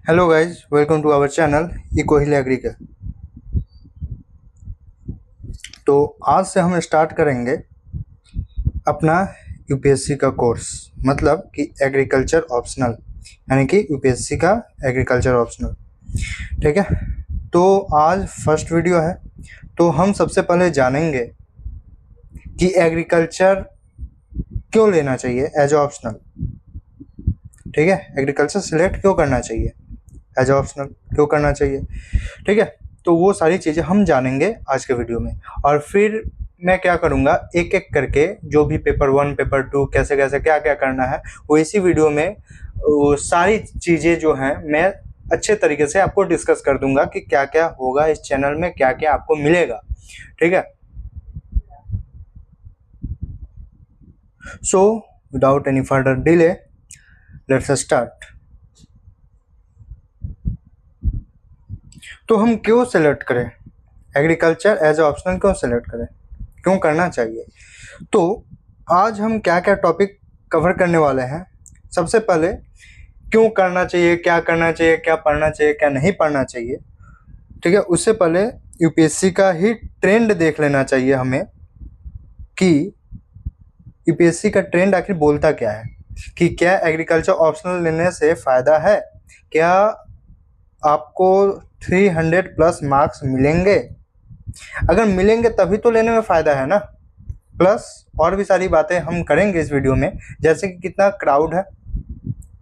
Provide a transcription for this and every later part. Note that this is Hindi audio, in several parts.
Hello guys, welcome to our channel eco hill agriculture. तो आज से हम स्टार्ट करेंगे अपना यूपीएससी का कोर्स, मतलब कि एग्रीकल्चर ऑप्शनल, यानी कि यूपीएससी का एग्रीकल्चर ऑप्शनल। ठीक है, तो आज फर्स्ट वीडियो है। तो हम सबसे पहले जानेंगे कि एग्रीकल्चर क्यों लेना चाहिए एज ऑप्शनल। ठीक है, एग्रीकल्चर सिलेक्ट क्यों करना चाहिए, एज ऑप्शनल क्यों करना चाहिए। ठीक है, तो वो सारी चीज़ें हम जानेंगे आज के वीडियो में। और फिर मैं क्या करूँगा, एक एक करके जो भी पेपर 1 पेपर 2 कैसे कैसे क्या क्या करना है, वो इसी वीडियो में वो सारी चीज़ें जो हैं मैं अच्छे तरीके से आपको डिस्कस कर दूंगा कि क्या क्या होगा इस चैनल में, क्या क्या आपको मिलेगा। ठीक है, so without any further delay let's start. तो हम क्यों सेलेक्ट करें एग्रीकल्चर एज ऑप्शनल, क्यों सेलेक्ट करें, क्यों करना चाहिए। तो आज हम क्या क्या टॉपिक कवर करने वाले हैं। सबसे पहले क्यों करना चाहिए, क्या करना चाहिए, क्या पढ़ना चाहिए, क्या नहीं पढ़ना चाहिए। ठीक है, उससे पहले यूपीएससी का ही ट्रेंड देख लेना चाहिए हमें कि यूपीएससी का ट्रेंड आखिर बोलता क्या है, कि क्या एग्रीकल्चर ऑप्शनल लेने से फ़ायदा है, क्या आपको 300 प्लस मार्क्स मिलेंगे। अगर मिलेंगे तभी तो लेने में फ़ायदा है ना। प्लस और भी सारी बातें हम करेंगे इस वीडियो में, जैसे कि कितना क्राउड है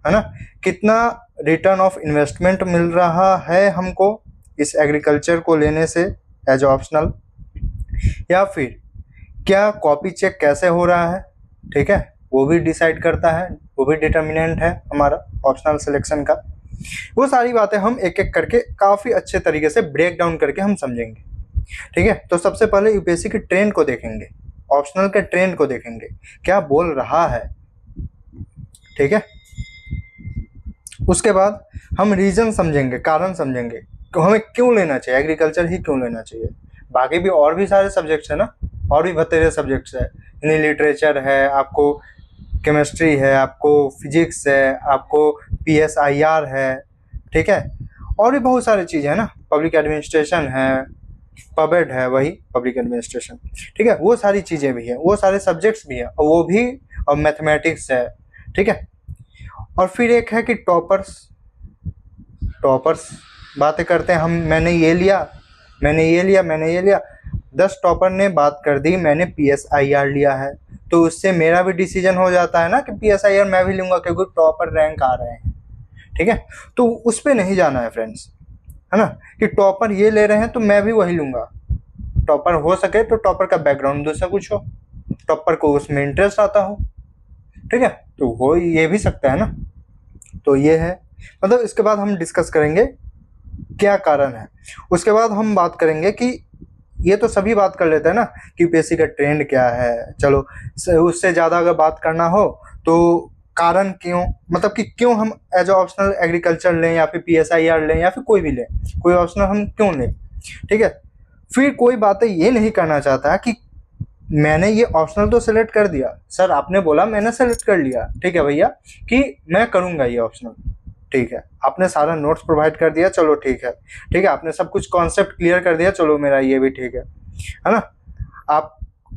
ना, कितना रिटर्न ऑफ इन्वेस्टमेंट मिल रहा है हमको इस एग्रीकल्चर को लेने से एज ऑप्शनल, या फिर क्या कॉपी चेक कैसे हो रहा है। ठीक है, वो भी डिसाइड करता है, वो भी डिटर्मिनेंट है हमारा ऑप्शनल सिलेक्शन का। वो सारी बातें हम एक एक करके काफ़ी अच्छे तरीके से ब्रेक डाउन करके हम समझेंगे। ठीक है, तो सबसे पहले यूपीएससी के ट्रेंड को देखेंगे, ऑप्शनल के ट्रेंड को देखेंगे, क्या बोल रहा है। ठीक है, उसके बाद हम रीजन समझेंगे, कारण समझेंगे कि हमें क्यों लेना चाहिए, एग्रीकल्चर ही क्यों लेना चाहिए। बाकी भी और भी सारे सब्जेक्ट्स है ना, और भी बतेरे सब्जेक्ट्स है, यानी लिटरेचर है, आपको केमिस्ट्री है, आपको फिजिक्स है, आपको पीएसआईआर है। ठीक है, और भी बहुत सारी चीज़ें हैं ना, पब्लिक एडमिनिस्ट्रेशन है, पबेड है, वही पब्लिक एडमिनिस्ट्रेशन। ठीक है, वो सारी चीज़ें भी हैं, वो सारे सब्जेक्ट्स भी हैं, और वो भी, और मैथमेटिक्स है। ठीक है, और फिर एक है कि टॉपर्स, टॉपर्स बातें करते हैं हम, मैंने ये लिया, मैंने ये लिया, मैंने ये लिया। 10 टॉपर ने बात कर दी मैंने पीएसआईआर लिया है, तो उससे मेरा भी डिसीजन हो जाता है ना कि पीएसआईआर मैं भी लूँगा क्योंकि टॉपर रैंक आ रहे हैं। ठीक है, तो उस पर नहीं जाना है फ्रेंड्स, है ना, कि टॉपर ये ले रहे हैं तो मैं भी वही लूँगा। टॉपर हो सके तो टॉपर का बैकग्राउंड दूसरा कुछ हो, टॉपर को उसमें इंटरेस्ट आता हो। ठीक है, तो हो ये भी सकता है ना। तो ये है, मतलब इसके बाद हम डिस्कस करेंगे क्या कारण है। उसके बाद हम बात करेंगे कि ये तो सभी बात कर लेते हैं ना कि यूपीएससी का ट्रेंड क्या है, चलो उससे ज़्यादा अगर बात करना हो तो कारण क्यों, मतलब कि क्यों हम एज ऑप्शनल एग्रीकल्चर लें, या फिर पीएसआईआर लें, या फिर कोई भी लें, कोई ऑप्शनल हम क्यों लें। ठीक है, फिर कोई बातें ये नहीं करना चाहता कि मैंने ये ऑप्शनल तो सेलेक्ट कर दिया, सर आपने बोला मैंने सेलेक्ट कर लिया, ठीक है भैया, कि मैं करूँगा ये ऑप्शनल। ठीक है, आपने सारा नोट्स प्रोवाइड कर दिया, चलो ठीक है। ठीक है, आपने सब कुछ कॉन्सेप्ट क्लियर कर दिया, चलो मेरा ये भी ठीक है ना।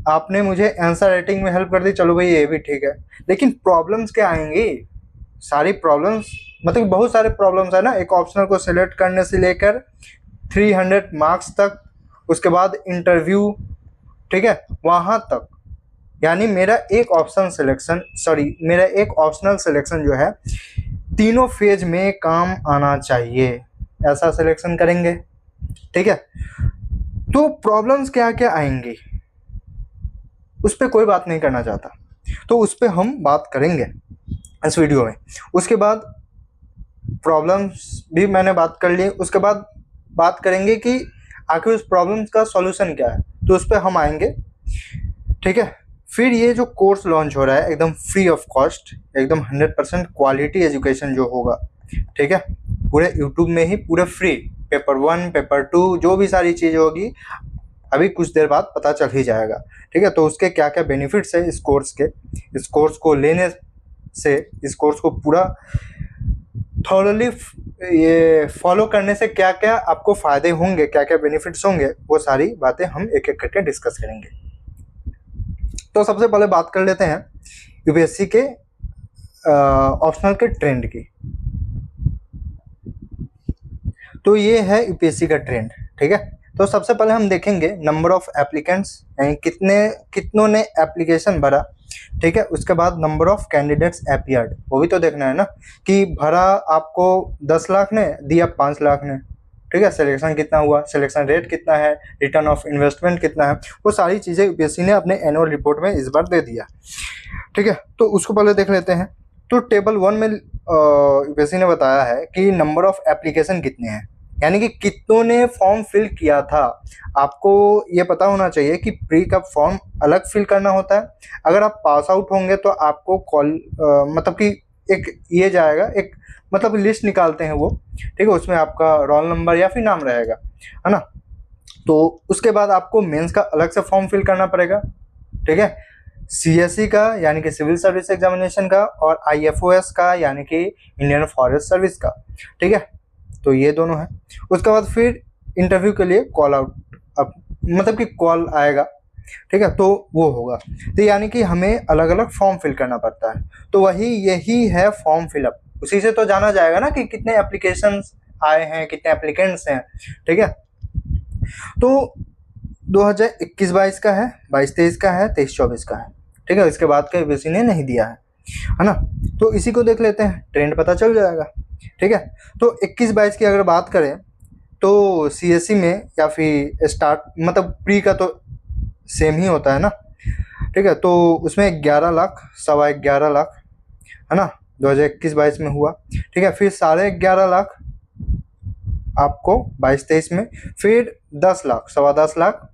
आपने मुझे आंसर राइटिंग में हेल्प कर दी, चलो भाई ये भी ठीक है। लेकिन प्रॉब्लम्स क्या आएंगी, सारी प्रॉब्लम्स, मतलब बहुत सारे प्रॉब्लम्स है ना एक ऑप्शनल को सिलेक्ट करने से लेकर 300 मार्क्स तक, उसके बाद इंटरव्यू, ठीक है, वहाँ तक। यानी मेरा एक ऑप्शन सिलेक्शन, सॉरी मेरा एक ऑप्शनल सिलेक्शन जो है तीनों फेज में काम आना चाहिए, ऐसा सिलेक्शन करेंगे। ठीक है, तो प्रॉब्लम्स क्या क्या आएंगी उस पर कोई बात नहीं करना चाहता, तो उस पर हम बात करेंगे इस वीडियो में। उसके बाद प्रॉब्लम्स भी मैंने बात कर ली, उसके बाद बात करेंगे कि आखिर उस प्रॉब्लम्स का सॉल्यूशन क्या है, तो उस पर हम आएंगे। ठीक है, फिर ये जो कोर्स लॉन्च हो रहा है एकदम फ्री ऑफ कॉस्ट, एकदम 100% क्वालिटी एजुकेशन जो होगा, ठीक है, पूरे यूट्यूब में ही पूरे फ्री, पेपर 1 पेपर 2 जो भी सारी चीज़ होगी अभी कुछ देर बाद पता चल ही जाएगा। ठीक है, तो उसके क्या क्या बेनिफिट्स है इस कोर्स के, इस कोर्स को लेने से, इस कोर्स को पूरा थॉरली ये फॉलो करने से क्या क्या आपको फायदे होंगे, क्या क्या बेनिफिट्स होंगे, वो सारी बातें हम एक एक करके डिस्कस करेंगे। तो सबसे पहले बात कर लेते हैं यूपीएससी के ऑप्शनल के ट्रेंड की। तो ये है यूपीएससी का ट्रेंड, ठीक है। तो सबसे पहले हम देखेंगे नंबर ऑफ एप्लीकेंट्स, यानी कितनों ने एप्लीकेशन भरा, ठीक है। उसके बाद नंबर ऑफ कैंडिडेट्स अपीयर्ड, वो भी तो देखना है ना, कि भरा आपको 10 लाख ने, दिया 5 लाख ने, ठीक है। सिलेक्शन कितना हुआ, सिलेक्शन रेट कितना है, रिटर्न ऑफ इन्वेस्टमेंट कितना है, वो सारी चीज़ें यूपीएससी ने अपने एनुअल रिपोर्ट में इस बार दे दिया, ठीक है। तो उसको पहले देख लेते हैं। तो टेबल 1 में यूपीएससी ने बताया है कि नंबर ऑफ एप्लीकेशन कितने हैं, यानी कि कितनों ने फॉर्म फिल किया था। आपको ये पता होना चाहिए कि प्री का फॉर्म अलग फिल करना होता है। अगर आप पास आउट होंगे तो आपको मतलब कि एक ये जाएगा, एक मतलब लिस्ट निकालते हैं वो, ठीक है। उसमें आपका रोल नंबर या फिर नाम रहेगा, है ना। तो उसके बाद आपको मेंस का अलग से फॉर्म फिल करना पड़ेगा, ठीक है। सीएससी का यानी कि सिविल सर्विस एग्जामिनेशन का, और आईएफओएस का यानी कि इंडियन फॉरेस्ट सर्विस का, ठीक है। तो ये दोनों है। उसके बाद फिर इंटरव्यू के लिए कॉल आउट, अब मतलब कि कॉल आएगा, ठीक है। तो वो होगा, तो यानी कि हमें अलग अलग फॉर्म फिल करना पड़ता है। तो यही है फॉर्म फिलअप। उसी से तो जाना जाएगा ना कि कितने एप्लीकेशंस आए हैं, कितने एप्लीकेंट्स हैं, ठीक है। तो 2021-22 का है, 22-23 का है, 23-24 का है, ठीक है। इसके बाद का यूपीएससी ने नहीं दिया है ना। तो इसी को देख लेते हैं, ट्रेंड पता चल जाएगा, ठीक है। तो 21-22 की अगर बात करें तो सीएससी में या फिर स्टार्ट मतलब प्री का तो सेम ही होता है ना, ठीक है। तो उसमें 11 लाख, 11.25 लाख, है ना, 2021-22 में हुआ, ठीक है। फिर 11.5 लाख आपको 22-23 में, फिर 10 लाख, 10.25 लाख,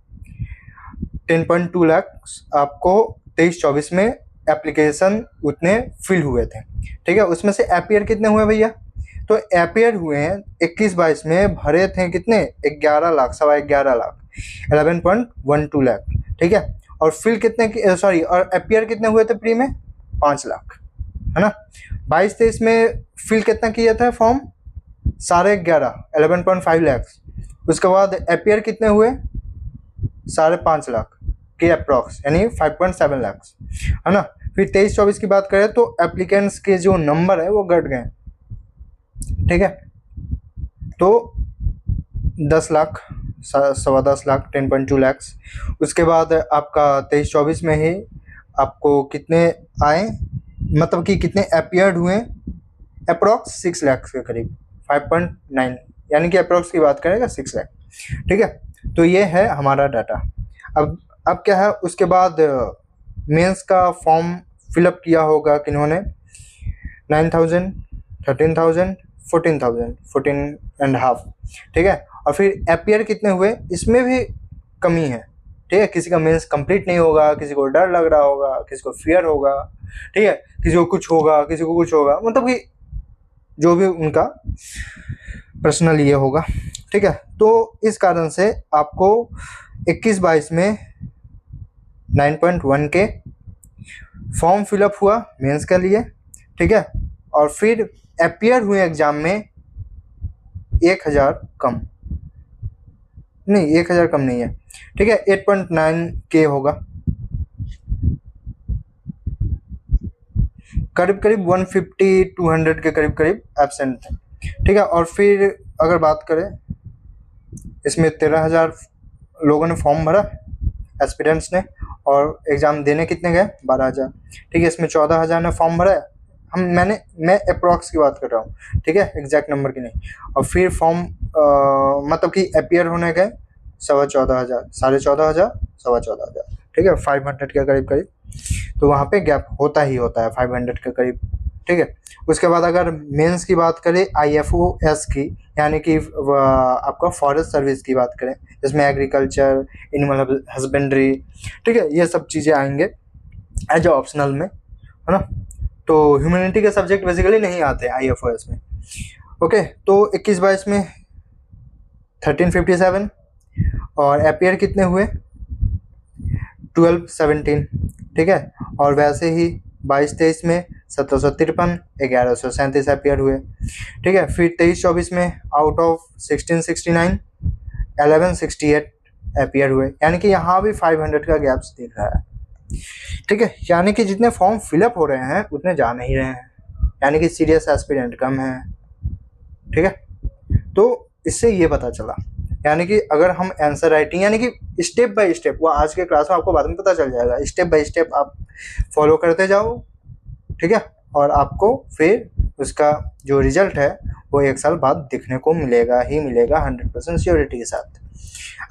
10.2 लाख आपको 23-24 में एप्लीकेशन उतने फिल हुए थे, ठीक है। उसमें से अपीयर कितने हुए भैया, तो अपीयर हुए हैं 21-22 में, भरे थे कितने, 11 लाख, 11.25 लाख, 11.12 लाख, ठीक है। और फिल कितने, सॉरी, और अपीयर कितने हुए थे प्री में, 5 लाख, है ना। 22-23 में फिल कितना किया था फॉर्म, 11.5, 11.5 लाख। उसके बाद अपीयर कितने हुए, 5.5 लाख के अप्रॉक्स, यानी 5.7 लाख, है ना। फिर 23-24 की बात करें तो एप्लीकेंट्स के जो नंबर है वो घट गए, ठीक है। तो 10 लाख, 10.25 लाख, 10.2 लाख। उसके बाद आपका 23-24 में ही आपको कितने आए, मतलब कि कितने अपीयर्ड हुए, अप्रॉक्स 6 लाख के करीब, 5.9, यानी कि अप्रॉक्स की बात करेगा 6 लाख, ठीक है। तो ये है हमारा डाटा। अब क्या है, उसके बाद मेंस का फॉर्म फिलअप किया होगा किन्होंने, 9,000, 13,000, 14,000, 14.5, ठीक है। और फिर अपीयर कितने हुए, इसमें भी कमी है, ठीक है। किसी का मेंस कंप्लीट नहीं होगा, किसी को डर लग रहा होगा, किसी को फियर होगा, ठीक है, किसी को कुछ होगा, किसी को कुछ होगा, मतलब कि जो भी उनका पर्सनल ये होगा, ठीक है। तो इस कारण से आपको 21-22 में 9.1 के फॉर्म फिलअप हुआ मेंस के लिए, ठीक है। और फिर अपीयर हुए एग्जाम में 1,000 कम, नहीं 1,000 कम नहीं है, ठीक है, 8.9 के होगा, करीब करीब 150-200 के करीब करीब एब्सेंट थे, ठीक है। और फिर अगर बात करें, इसमें 13,000 लोगों ने फॉर्म भरा एस्पिरेंट्स ने, और एग्ज़ाम देने कितने गए, 12,000, ठीक है। इसमें 14,000 ने फॉर्म भरा है, मैं अप्रॉक्स की बात कर रहा हूँ, ठीक है, एग्जैक्ट नंबर की नहीं। और फिर फॉर्म मतलब कि अपीयर होने गए 14,500, 14,500, 14,500, ठीक है, 500 के करीब करीब। तो वहाँ पे गैप होता ही होता है 500 के करीब, ठीक है। उसके बाद अगर मेंस की बात करें आईएफओएस की, यानी कि आपका फॉरेस्ट सर्विस की बात करें, जिसमें एग्रीकल्चर, एनिमल हस्बेंड्री, ठीक है, ये सब चीज़ें आएंगे एज ऑप्शनल में, है ना। तो ह्यूमैनिटी के सब्जेक्ट बेसिकली नहीं आते आईएफओएस में, ओके। तो 21-22 में 1357, और अपीयर कितने हुए, 12-17, ठीक है। और वैसे ही 22-23 में 1753, 1137 अपियर हुए। ठीक है, फिर 23-24 में आउट ऑफ 1669 1168 अपियर हुए, यानी कि यहाँ भी 500 का गैप्स दिख रहा है। ठीक है, यानी कि जितने फॉर्म फिलअप हो रहे हैं उतने जा नहीं रहे हैं, यानी कि सीरियस एस्पिरेंट कम है। ठीक है, तो इससे ये पता चला, यानी कि अगर हम आंसर राइटिंग यानी कि स्टेप बाय स्टेप, वो आज के क्लास में आपको बाद में पता चल जाएगा, स्टेप बाय स्टेप आप फॉलो करते जाओ। ठीक है, और आपको फिर उसका जो रिजल्ट है वो 1 साल बाद दिखने को मिलेगा ही मिलेगा 100% श्योरिटी के साथ।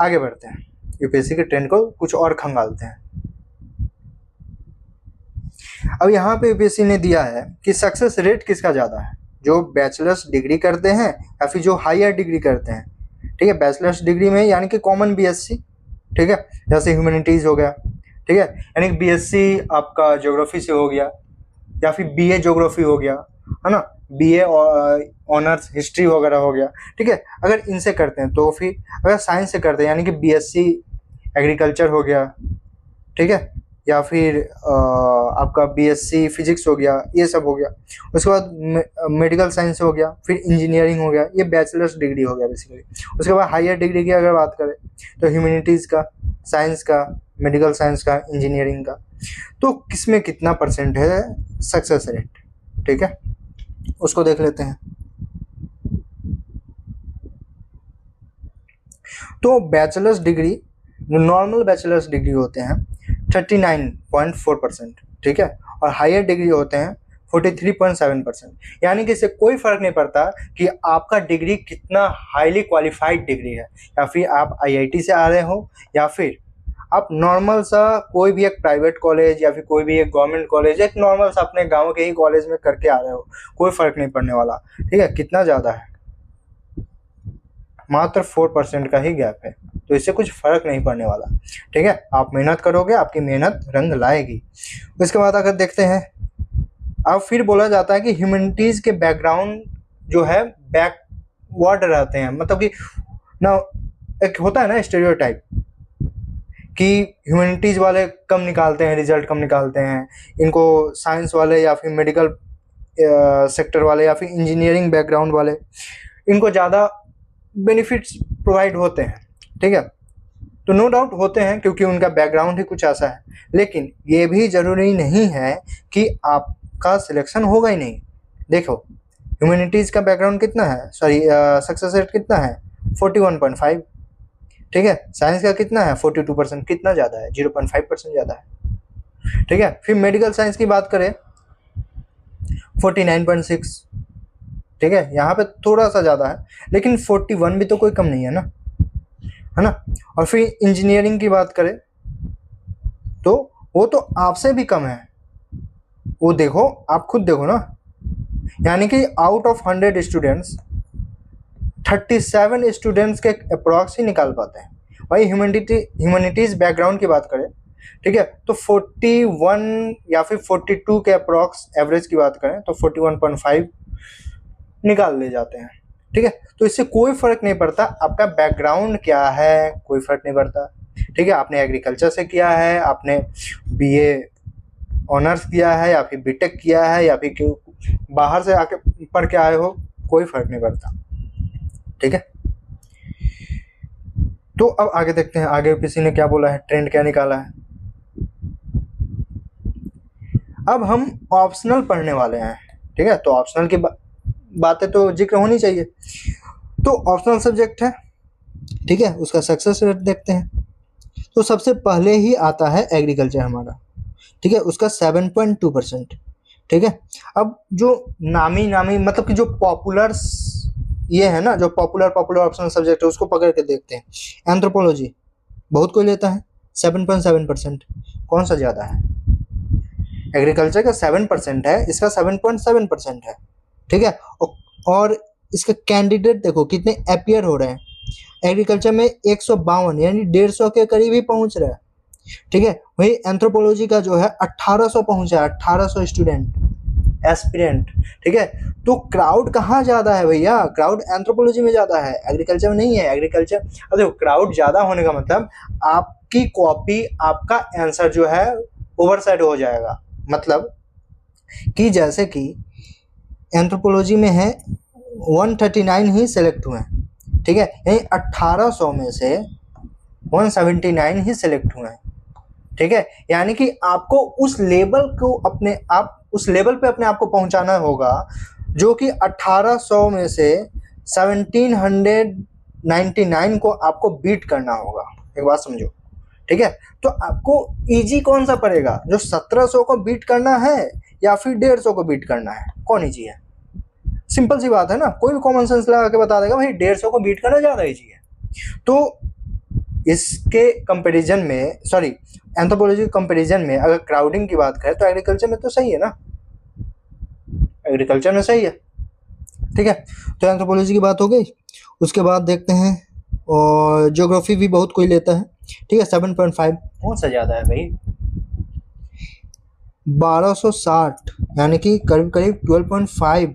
आगे बढ़ते हैं, यूपीएससी के ट्रेंड को कुछ और खंगालते हैं। अब यहाँ पे यूपीएससी ने दिया है कि सक्सेस रेट किसका ज़्यादा है, जो बैचलर्स डिग्री करते हैं या फिर जो हायर डिग्री करते हैं। ठीक है, बैचलर्स डिग्री में यानी कि कॉमन बीएससी, ठीक है, जैसे ह्यूमैनिटीज़ हो गया। ठीक है, यानी कि बीएससी आपका ज्योग्राफी से हो गया, या फिर बीए ज्योग्राफी हो गया, है ना, बीए ऑनर्स हिस्ट्री वगैरह हो गया। ठीक है, अगर इनसे करते हैं तो फिर अगर साइंस से करते हैं यानी कि बीएससी एग्रीकल्चर हो गया। ठीक है, या फिर आपका बीएससी फिजिक्स हो गया, ये सब हो गया। उसके बाद मेडिकल साइंस हो गया, फिर इंजीनियरिंग हो गया, ये बैचलर्स डिग्री हो गया बेसिकली। उसके बाद हायर डिग्री की अगर बात करें तो ह्यूमैनिटीज़ का, साइंस का, मेडिकल साइंस का, इंजीनियरिंग का, तो किसमें कितना परसेंट है सक्सेस रेट। ठीक है, उसको देख लेते हैं। तो bachelors degree, normal bachelors degree होते हैं 39.4%। ठीक है, और हायर डिग्री होते हैं 43.7%। यानी कि इससे कोई फर्क नहीं पड़ता कि आपका डिग्री कितना हाईली क्वालिफाइड डिग्री है, या फिर आप आईआईटी से आ रहे हो, या फिर आप नॉर्मल सा कोई भी एक प्राइवेट कॉलेज या फिर कोई भी एक गवर्नमेंट कॉलेज, एक नॉर्मल सा अपने गांव के ही कॉलेज में करके आ रहे हो, कोई फर्क नहीं पड़ने वाला। ठीक है, कितना ज़्यादा है, मात्र 4% का ही गैप है, तो इससे कुछ फर्क नहीं पड़ने वाला। ठीक है, आप मेहनत करोगे, आपकी मेहनत रंग लाएगी। उसके बाद अगर देखते हैं, अब फिर बोला जाता है कि ह्यूमैनिटीज़ के बैकग्राउंड जो है बैकवर्ड रहते हैं, मतलब कि ना एक होता है ना स्टेरियोटाइप कि ह्यूमैनिटीज़ वाले कम निकालते हैं, रिजल्ट कम निकालते हैं, इनको साइंस वाले या फिर मेडिकल सेक्टर वाले या फिर इंजीनियरिंग बैकग्राउंड वाले, इनको ज़्यादा बेनिफिट्स प्रोवाइड होते हैं। ठीक है, तो नो डाउट होते हैं क्योंकि उनका बैकग्राउंड ही कुछ ऐसा है, लेकिन ये भी ज़रूरी नहीं है कि आपका सिलेक्शन होगा ही नहीं। देखो, ह्यूमैनिटीज़ का बैकग्राउंड कितना है, सॉरी सक्सेस रेट कितना है, 41.5। ठीक है, साइंस का कितना है, 42%, कितना ज़्यादा है, 0.5% ज़्यादा है। ठीक है, फिर मेडिकल साइंस की बात करें 49.6। ठीक है, यहाँ पे थोड़ा सा ज़्यादा है, लेकिन 41 भी तो कोई कम नहीं है ना, है ना। और फिर इंजीनियरिंग की बात करें तो वो तो आपसे भी कम है, वो देखो, आप खुद देखो ना, यानी कि आउट ऑफ 100 स्टूडेंट्स 37 स्टूडेंट्स के अप्रॉक्स ही निकाल पाते हैं। वही ह्यूमैनिटीज़ बैकग्राउंड की बात करें, ठीक है, तो 41 या फिर 42 के अप्रॉक्स एवरेज की बात करें तो 41.5 निकाल ले जाते हैं। ठीक है, तो इससे कोई फ़र्क नहीं पड़ता आपका बैकग्राउंड क्या है, कोई फ़र्क नहीं पड़ता। ठीक है, आपने एग्रीकल्चर से किया है, आपने बीए ऑनर्स किया है, या फिर बीटेक किया है, या फिर बाहर से आके पढ़ के आए हो, कोई फ़र्क नहीं पड़ता। ठीक है, तो अब आगे देखते हैं, आगे किसी ने क्या बोला है, ट्रेंड क्या निकाला है। अब हम ऑप्शनल पढ़ने वाले हैं। ठीक है, तो ऑप्शनल की बातें तो जिक्र होनी चाहिए। तो ऑप्शनल सब्जेक्ट है, ठीक है, उसका सक्सेस रेट देखते हैं। तो सबसे पहले ही आता है एग्रीकल्चर हमारा, ठीक है, उसका 7.2%। ठीक है, अब जो नामी मतलब कि जो पॉपुलर ये है ना, जो पॉपुलर ऑप्शनल सब्जेक्ट है, उसको पकड़ के देखते हैं। एंथ्रोपोलॉजी बहुत कोई लेता है, 7.7%। कौन सा ज़्यादा है, एग्रीकल्चर का 7% है, इसका 7.7% है। ठीक है, और इसका कैंडिडेट देखो कितने अपियर हो रहे हैं, एग्रीकल्चर में 152 यानी 150 के करीब ही पहुंच रहा है। ठीक है, वही एंथ्रोपोलॉजी का जो है 1800 पहुंचा है, 1800 स्टूडेंट एस्पिरेंट। ठीक है, तो क्राउड कहाँ ज़्यादा है भैया, क्राउड एंथ्रोपोलॉजी में ज़्यादा है, एग्रीकल्चर में नहीं है। एग्रीकल्चर, अब देखो, क्राउड ज़्यादा होने का मतलब आपकी कॉपी, आपका आंसर जो है ओवरसाइड हो जाएगा। मतलब कि जैसे कि एंथ्रोपोलॉजी में है 139 ही सेलेक्ट हुए हैं, ठीक है, यानी 1800 में से 179 ही सेलेक्ट हुए हैं, ठीक है। यानी कि आपको उस लेवल को उस लेवल पे अपने आप को पहुंचाना होगा जो कि 1800 में से 1799 को आपको बीट करना होगा। एक बात समझो, ठीक है। तो आपको इजी कौन सा पड़ेगा, जो 1700 को बीट करना है या फिर 150 को बीट करना है, कौन इजी है? सिंपल सी बात है ना, कोई भी कॉमन सेंस लगा के बता देगा भाई 150 को बीट करना ज्यादा इजी है। तो इसके कंपैरिजन में, सॉरी, एंथ्रोपोलॉजी के कंपैरिजन में अगर क्राउडिंग की बात करें तो एग्रीकल्चर में तो सही है ना, एग्रीकल्चर में सही है, ठीक है। तो एंथ्रोपोलॉजी की बात हो गई। उसके बाद देखते हैं, और ज्योग्राफी भी बहुत कोई लेता है, ठीक है। 7.5 कौन सा ज्यादा है भाई? 1260 यानी कि करीब करीब 12.5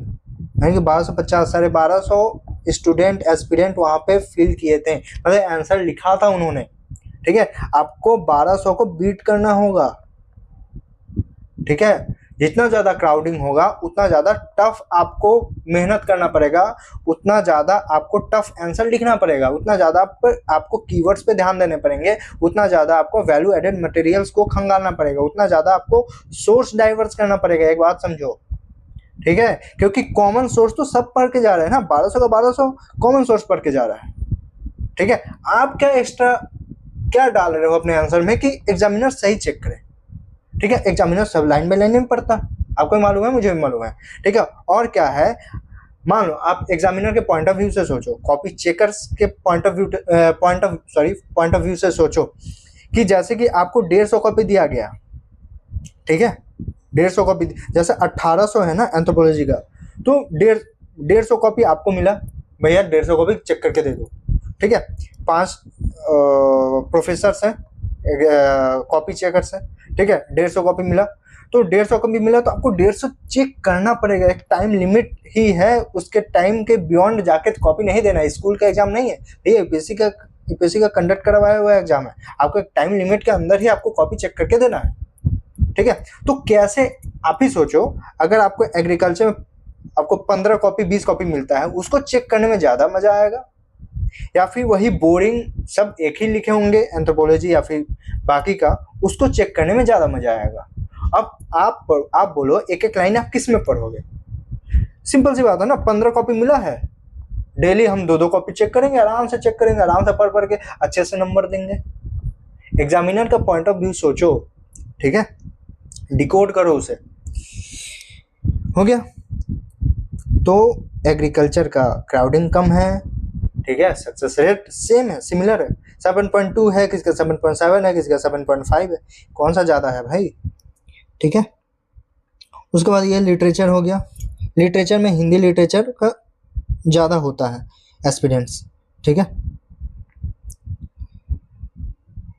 यानी कि 1250, 1250 स्टूडेंट एस्पिरेंट वहां पे फिल किए थे, मतलब आंसर लिखा था उन्होंने, ठीक है। आपको 1200 को बीट करना होगा, ठीक है। जितना ज्यादा क्राउडिंग होगा उतना ज्यादा टफ आपको मेहनत करना पड़ेगा, उतना ज्यादा आपको टफ आंसर लिखना पड़ेगा, उतना ज्यादा आपको कीवर्ड्स पे ध्यान देने पड़ेंगे, उतना ज्यादा आपको वैल्यू एडेड मटेरियल्स को खंगालना पड़ेगा, उतना ज्यादा आपको सोर्स डाइवर्स करना पड़ेगा। एक बात समझो, ठीक है, क्योंकि कॉमन सोर्स तो सब पढ़ के जा रहे हैं ना, 1200 का 1200 कॉमन सोर्स पढ़ के जा रहा है, ठीक है। आप क्या एक्स्ट्रा क्या डाल रहे हो अपने आंसर में कि एग्जामिनर सही चेक करे, ठीक है। एग्जामिनर सब लाइन बाय लाइन नहीं पढ़ता, आपको मालूम है, मुझे भी मालूम है, ठीक है। और क्या है, मान लो आप एग्जामिनर के पॉइंट ऑफ व्यू से सोचो, कॉपी चेकर्स के पॉइंट ऑफ व्यू से सोचो कि जैसे कि आपको 150 कॉपी दिया गया, ठीक है, 150 कॉपी, जैसे 1800 है ना एंथ्रोपोलॉजी का, तो 150 कॉपी आपको मिला, भैया 150 कॉपी चेक करके दे दो, ठीक है। 5 प्रोफेसर्स हैं, कॉपी चेकर्स हैं, ठीक है, 150 कॉपी मिला, तो 150 कॉपी मिला तो आपको 150 चेक करना पड़ेगा। एक टाइम लिमिट ही है, उसके टाइम के बियॉन्ड जाके कॉपी नहीं देना है। स्कूल का एग्जाम नहीं है ये, यूपीएससी का कंडक्ट करवाया हुआ एग्जाम है, आपको एक टाइम लिमिट के अंदर ही आपको कॉपी चेक करके देना है, ठीक है। तो कैसे, आप ही सोचो, अगर आपको एग्रीकल्चर में आपको 15 कॉपी 20 कॉपी मिलता है, उसको चेक करने में ज्यादा मजा आएगा, या फिर वही बोरिंग सब एक ही लिखे होंगे एंथ्रोपोलॉजी या फिर बाकी का, उसको चेक करने में ज्यादा मजा आएगा। अब आप बोलो एक एक लाइन आप किस में पढ़ोगे? सिंपल सी बात है ना, 15 कॉपी मिला है, डेली हम 2-2 कॉपी चेक करेंगे, आराम से चेक करेंगे, आराम से पढ़ के अच्छे से नंबर देंगे। एग्जामिनर का पॉइंट ऑफ व्यू सोचो, ठीक है, डिकोड करो उसे, हो गया। तो एग्रीकल्चर का क्राउडिंग कम है, ठीक है, सक्सेस रेट सेम है, सिमिलर है, 7.2 है, किसका 7.7 है, किसका 7.5 है, कौन सा ज़्यादा है भाई, ठीक है। उसके बाद ये लिटरेचर हो गया। लिटरेचर में हिंदी लिटरेचर का ज़्यादा होता है एस्पिरेंट्स, ठीक है,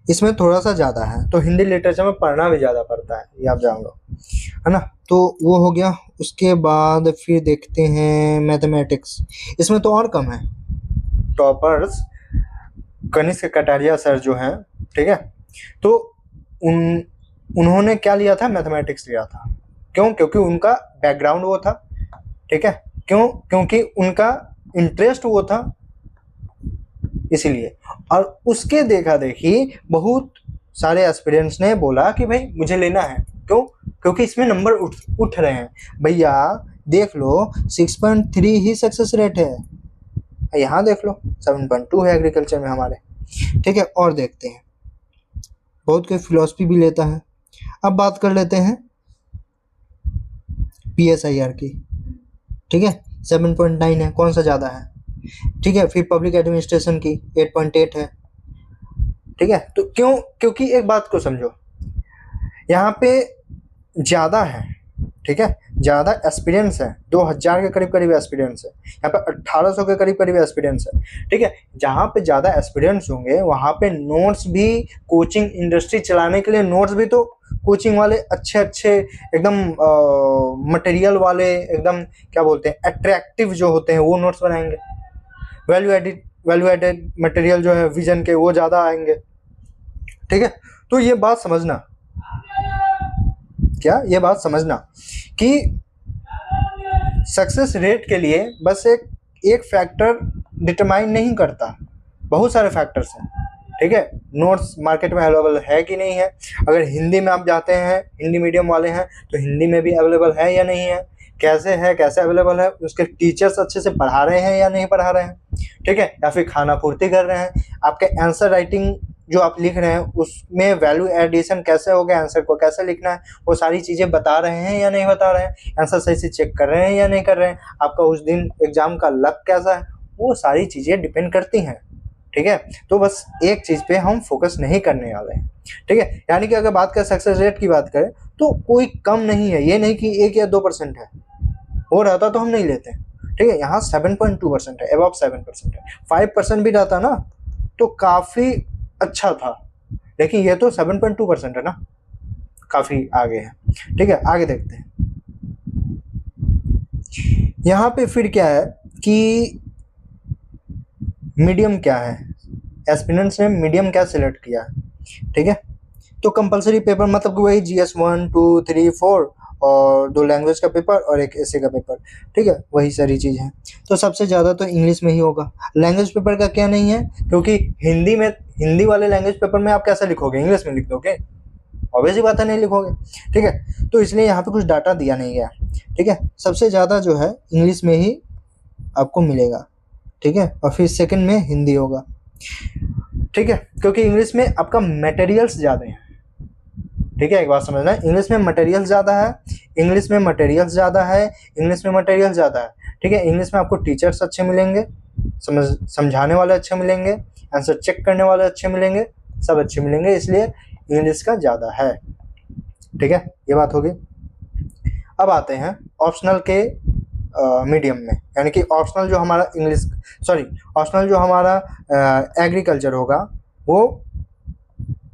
इसमें थोड़ा सा ज़्यादा है, तो हिंदी लिटरेचर में पढ़ना भी ज़्यादा पड़ता है, ये आप जान लो, है ना। तो वो हो गया। उसके बाद फिर देखते हैं मैथमेटिक्स, इसमें तो और कम है। टॉपर्स कनिष्क कटारिया सर जो हैं, ठीक है, तो उन्होंने क्या लिया था, मैथमेटिक्स लिया था। क्यों? क्योंकि उनका बैकग्राउंड वो था, ठीक है, क्योंकि उनका इंटरेस्ट वो था, इसीलिए। और उसके देखा देखी बहुत सारे एस्पिरेंट्स ने बोला कि भाई मुझे लेना है, क्यों? क्योंकि इसमें नंबर उठ रहे हैं। भैया देख लो 6.3 ही सक्सेस रेट है, यहाँ देख लो 7.2 है एग्रीकल्चर में हमारे, ठीक है। और देखते हैं, बहुत कोई फिलॉसफी भी लेता है। अब बात कर लेते हैं PSIR की, ठीक है, 7.9 है, कौन सा ज़्यादा है, ठीक है। फिर पब्लिक एडमिनिस्ट्रेशन की 8.8 है, ठीक है। तो क्यों? क्योंकि एक बात को समझो, यहाँ पे ज़्यादा है, ठीक है, ज़्यादा एस्पिरेंट्स है, 2000 के करीब करीब एस्पिरेंट्स है, यहाँ पे 1800 के करीब करीब एस्पिरेंट्स है, ठीक है। जहाँ पे ज़्यादा एस्पिरेंट्स होंगे वहाँ पे नोट्स भी, कोचिंग इंडस्ट्री चलाने के लिए नोट्स भी तो कोचिंग वाले अच्छे एकदम मटेरियल वाले, एकदम क्या बोलते हैं, अट्रैक्टिव जो होते हैं वो नोट्स बनाएंगे। वैल्यू एडेड मटेरियल जो है विजन के, वो ज़्यादा आएंगे, ठीक है। तो ये बात समझना किया, ये बात समझना कि सक्सेस रेट के लिए बस एक फैक्टर डिटरमाइन नहीं करता, बहुत सारे फैक्टर्स हैं। ठीक है, नोट्स मार्केट में अवेलेबल है कि नहीं है, अगर हिंदी में आप जाते हैं, हिंदी मीडियम वाले हैं तो हिंदी में भी अवेलेबल है या नहीं है, कैसे अवेलेबल है, उसके टीचर्स अच्छे से पढ़ा रहे हैं या नहीं पढ़ा रहे हैं, ठीक है, या फिर खाना पूर्ति कर रहे हैं, आपके आंसर राइटिंग जो आप लिख रहे हैं उसमें वैल्यू एडिशन कैसे हो गया, आंसर को कैसे लिखना है, वो सारी चीज़ें बता रहे हैं या नहीं बता रहे हैं, आंसर सही से चेक कर रहे हैं या नहीं कर रहे हैं, आपका उस दिन एग्जाम का लक कैसा है, वो सारी चीज़ें डिपेंड करती हैं। ठीक है, तो बस एक चीज़ पे हम फोकस नहीं करने वाले हैं। ठीक है, यानी कि अगर बात करें सक्सेस रेट की बात करें तो कोई कम नहीं है, ये नहीं कि 1 या 2% है, वो रहता तो हम नहीं लेते। ठीक है, यहाँ 7.2% है, अबव 7% है, 5% भी रहता ना तो काफ़ी अच्छा था, लेकिन ये तो 7.2% है ना, काफ़ी आगे है। ठीक है, आगे देखते हैं। यहाँ पे फिर क्या है कि मीडियम क्या है, एस्पिरेंट्स ने मीडियम क्या सिलेक्ट किया है। ठीक है, तो कंपलसरी पेपर मतलब कि वही GS 1, 2, 3, 4 और 2 लैंग्वेज का पेपर और 1 essay का पेपर। ठीक है, वही सारी चीज़ है। तो सबसे ज़्यादा तो इंग्लिश में ही होगा, लैंग्वेज पेपर का क्या नहीं है, क्योंकि हिंदी वाले लैंग्वेज पेपर में आप कैसे लिखोगे, इंग्लिश में लिख दोगे, ऑब्वियस ही बात है नहीं लिखोगे। ठीक है, तो इसलिए यहाँ पे कुछ डाटा दिया नहीं गया। ठीक है, सबसे ज़्यादा जो है इंग्लिश में ही आपको मिलेगा। ठीक है, और फिर सेकंड में हिंदी होगा। ठीक है, क्योंकि इंग्लिश में आपका मटेरियल्स ज़्यादा है। ठीक है, एक बात समझना, इंग्लिश में मटेरियल्स ज़्यादा है, इंग्लिश में मटेरियल्स ज़्यादा है, इंग्लिश में मटेरियल ज़्यादा है। ठीक है, इंग्लिश में आपको टीचर्स अच्छे मिलेंगे, समझाने वाले अच्छे मिलेंगे, आंसर चेक करने वाले अच्छे मिलेंगे, सब अच्छे मिलेंगे, इसलिए इंग्लिश का ज़्यादा है। ठीक है, ये बात होगी। अब आते हैं ऑप्शनल के मीडियम में, यानी कि ऑप्शनल जो हमारा ऑप्शनल जो हमारा एग्रीकल्चर होगा वो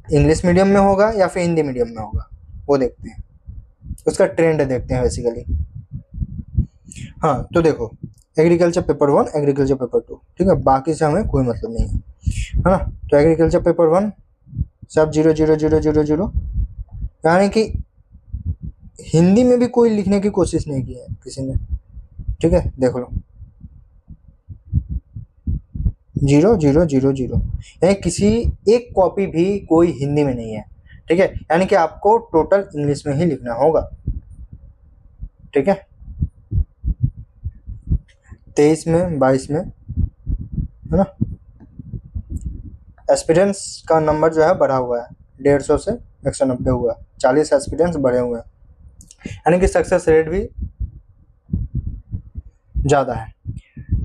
इंग्लिश मीडियम में होगा या फिर हिंदी मीडियम में होगा, वो देखते हैं, उसका ट्रेंड देखते हैं बेसिकली। हाँ, तो देखो एग्रीकल्चर पेपर 1, एग्रीकल्चर पेपर 2, ठीक है, बाकी से हमें कोई मतलब नहीं है ना। तो एग्रीकल्चर पेपर 1 सब 0 0 0 0 0, यानी कि हिंदी में भी कोई लिखने की कोशिश नहीं की है किसी ने। ठीक है, देख लो 0 0 0 0, यानी किसी एक कॉपी भी कोई हिंदी में नहीं है। ठीक है, यानी कि आपको टोटल इंग्लिश में ही लिखना होगा। ठीक है, 23 में 22 में है ना, एस्पिरेंट्स का नंबर जो है बढ़ा हुआ है, 150 से 190 हुआ, 40 एस्पिरेंट्स बढ़े हुए हैं, यानी कि सक्सेस रेट भी ज़्यादा है।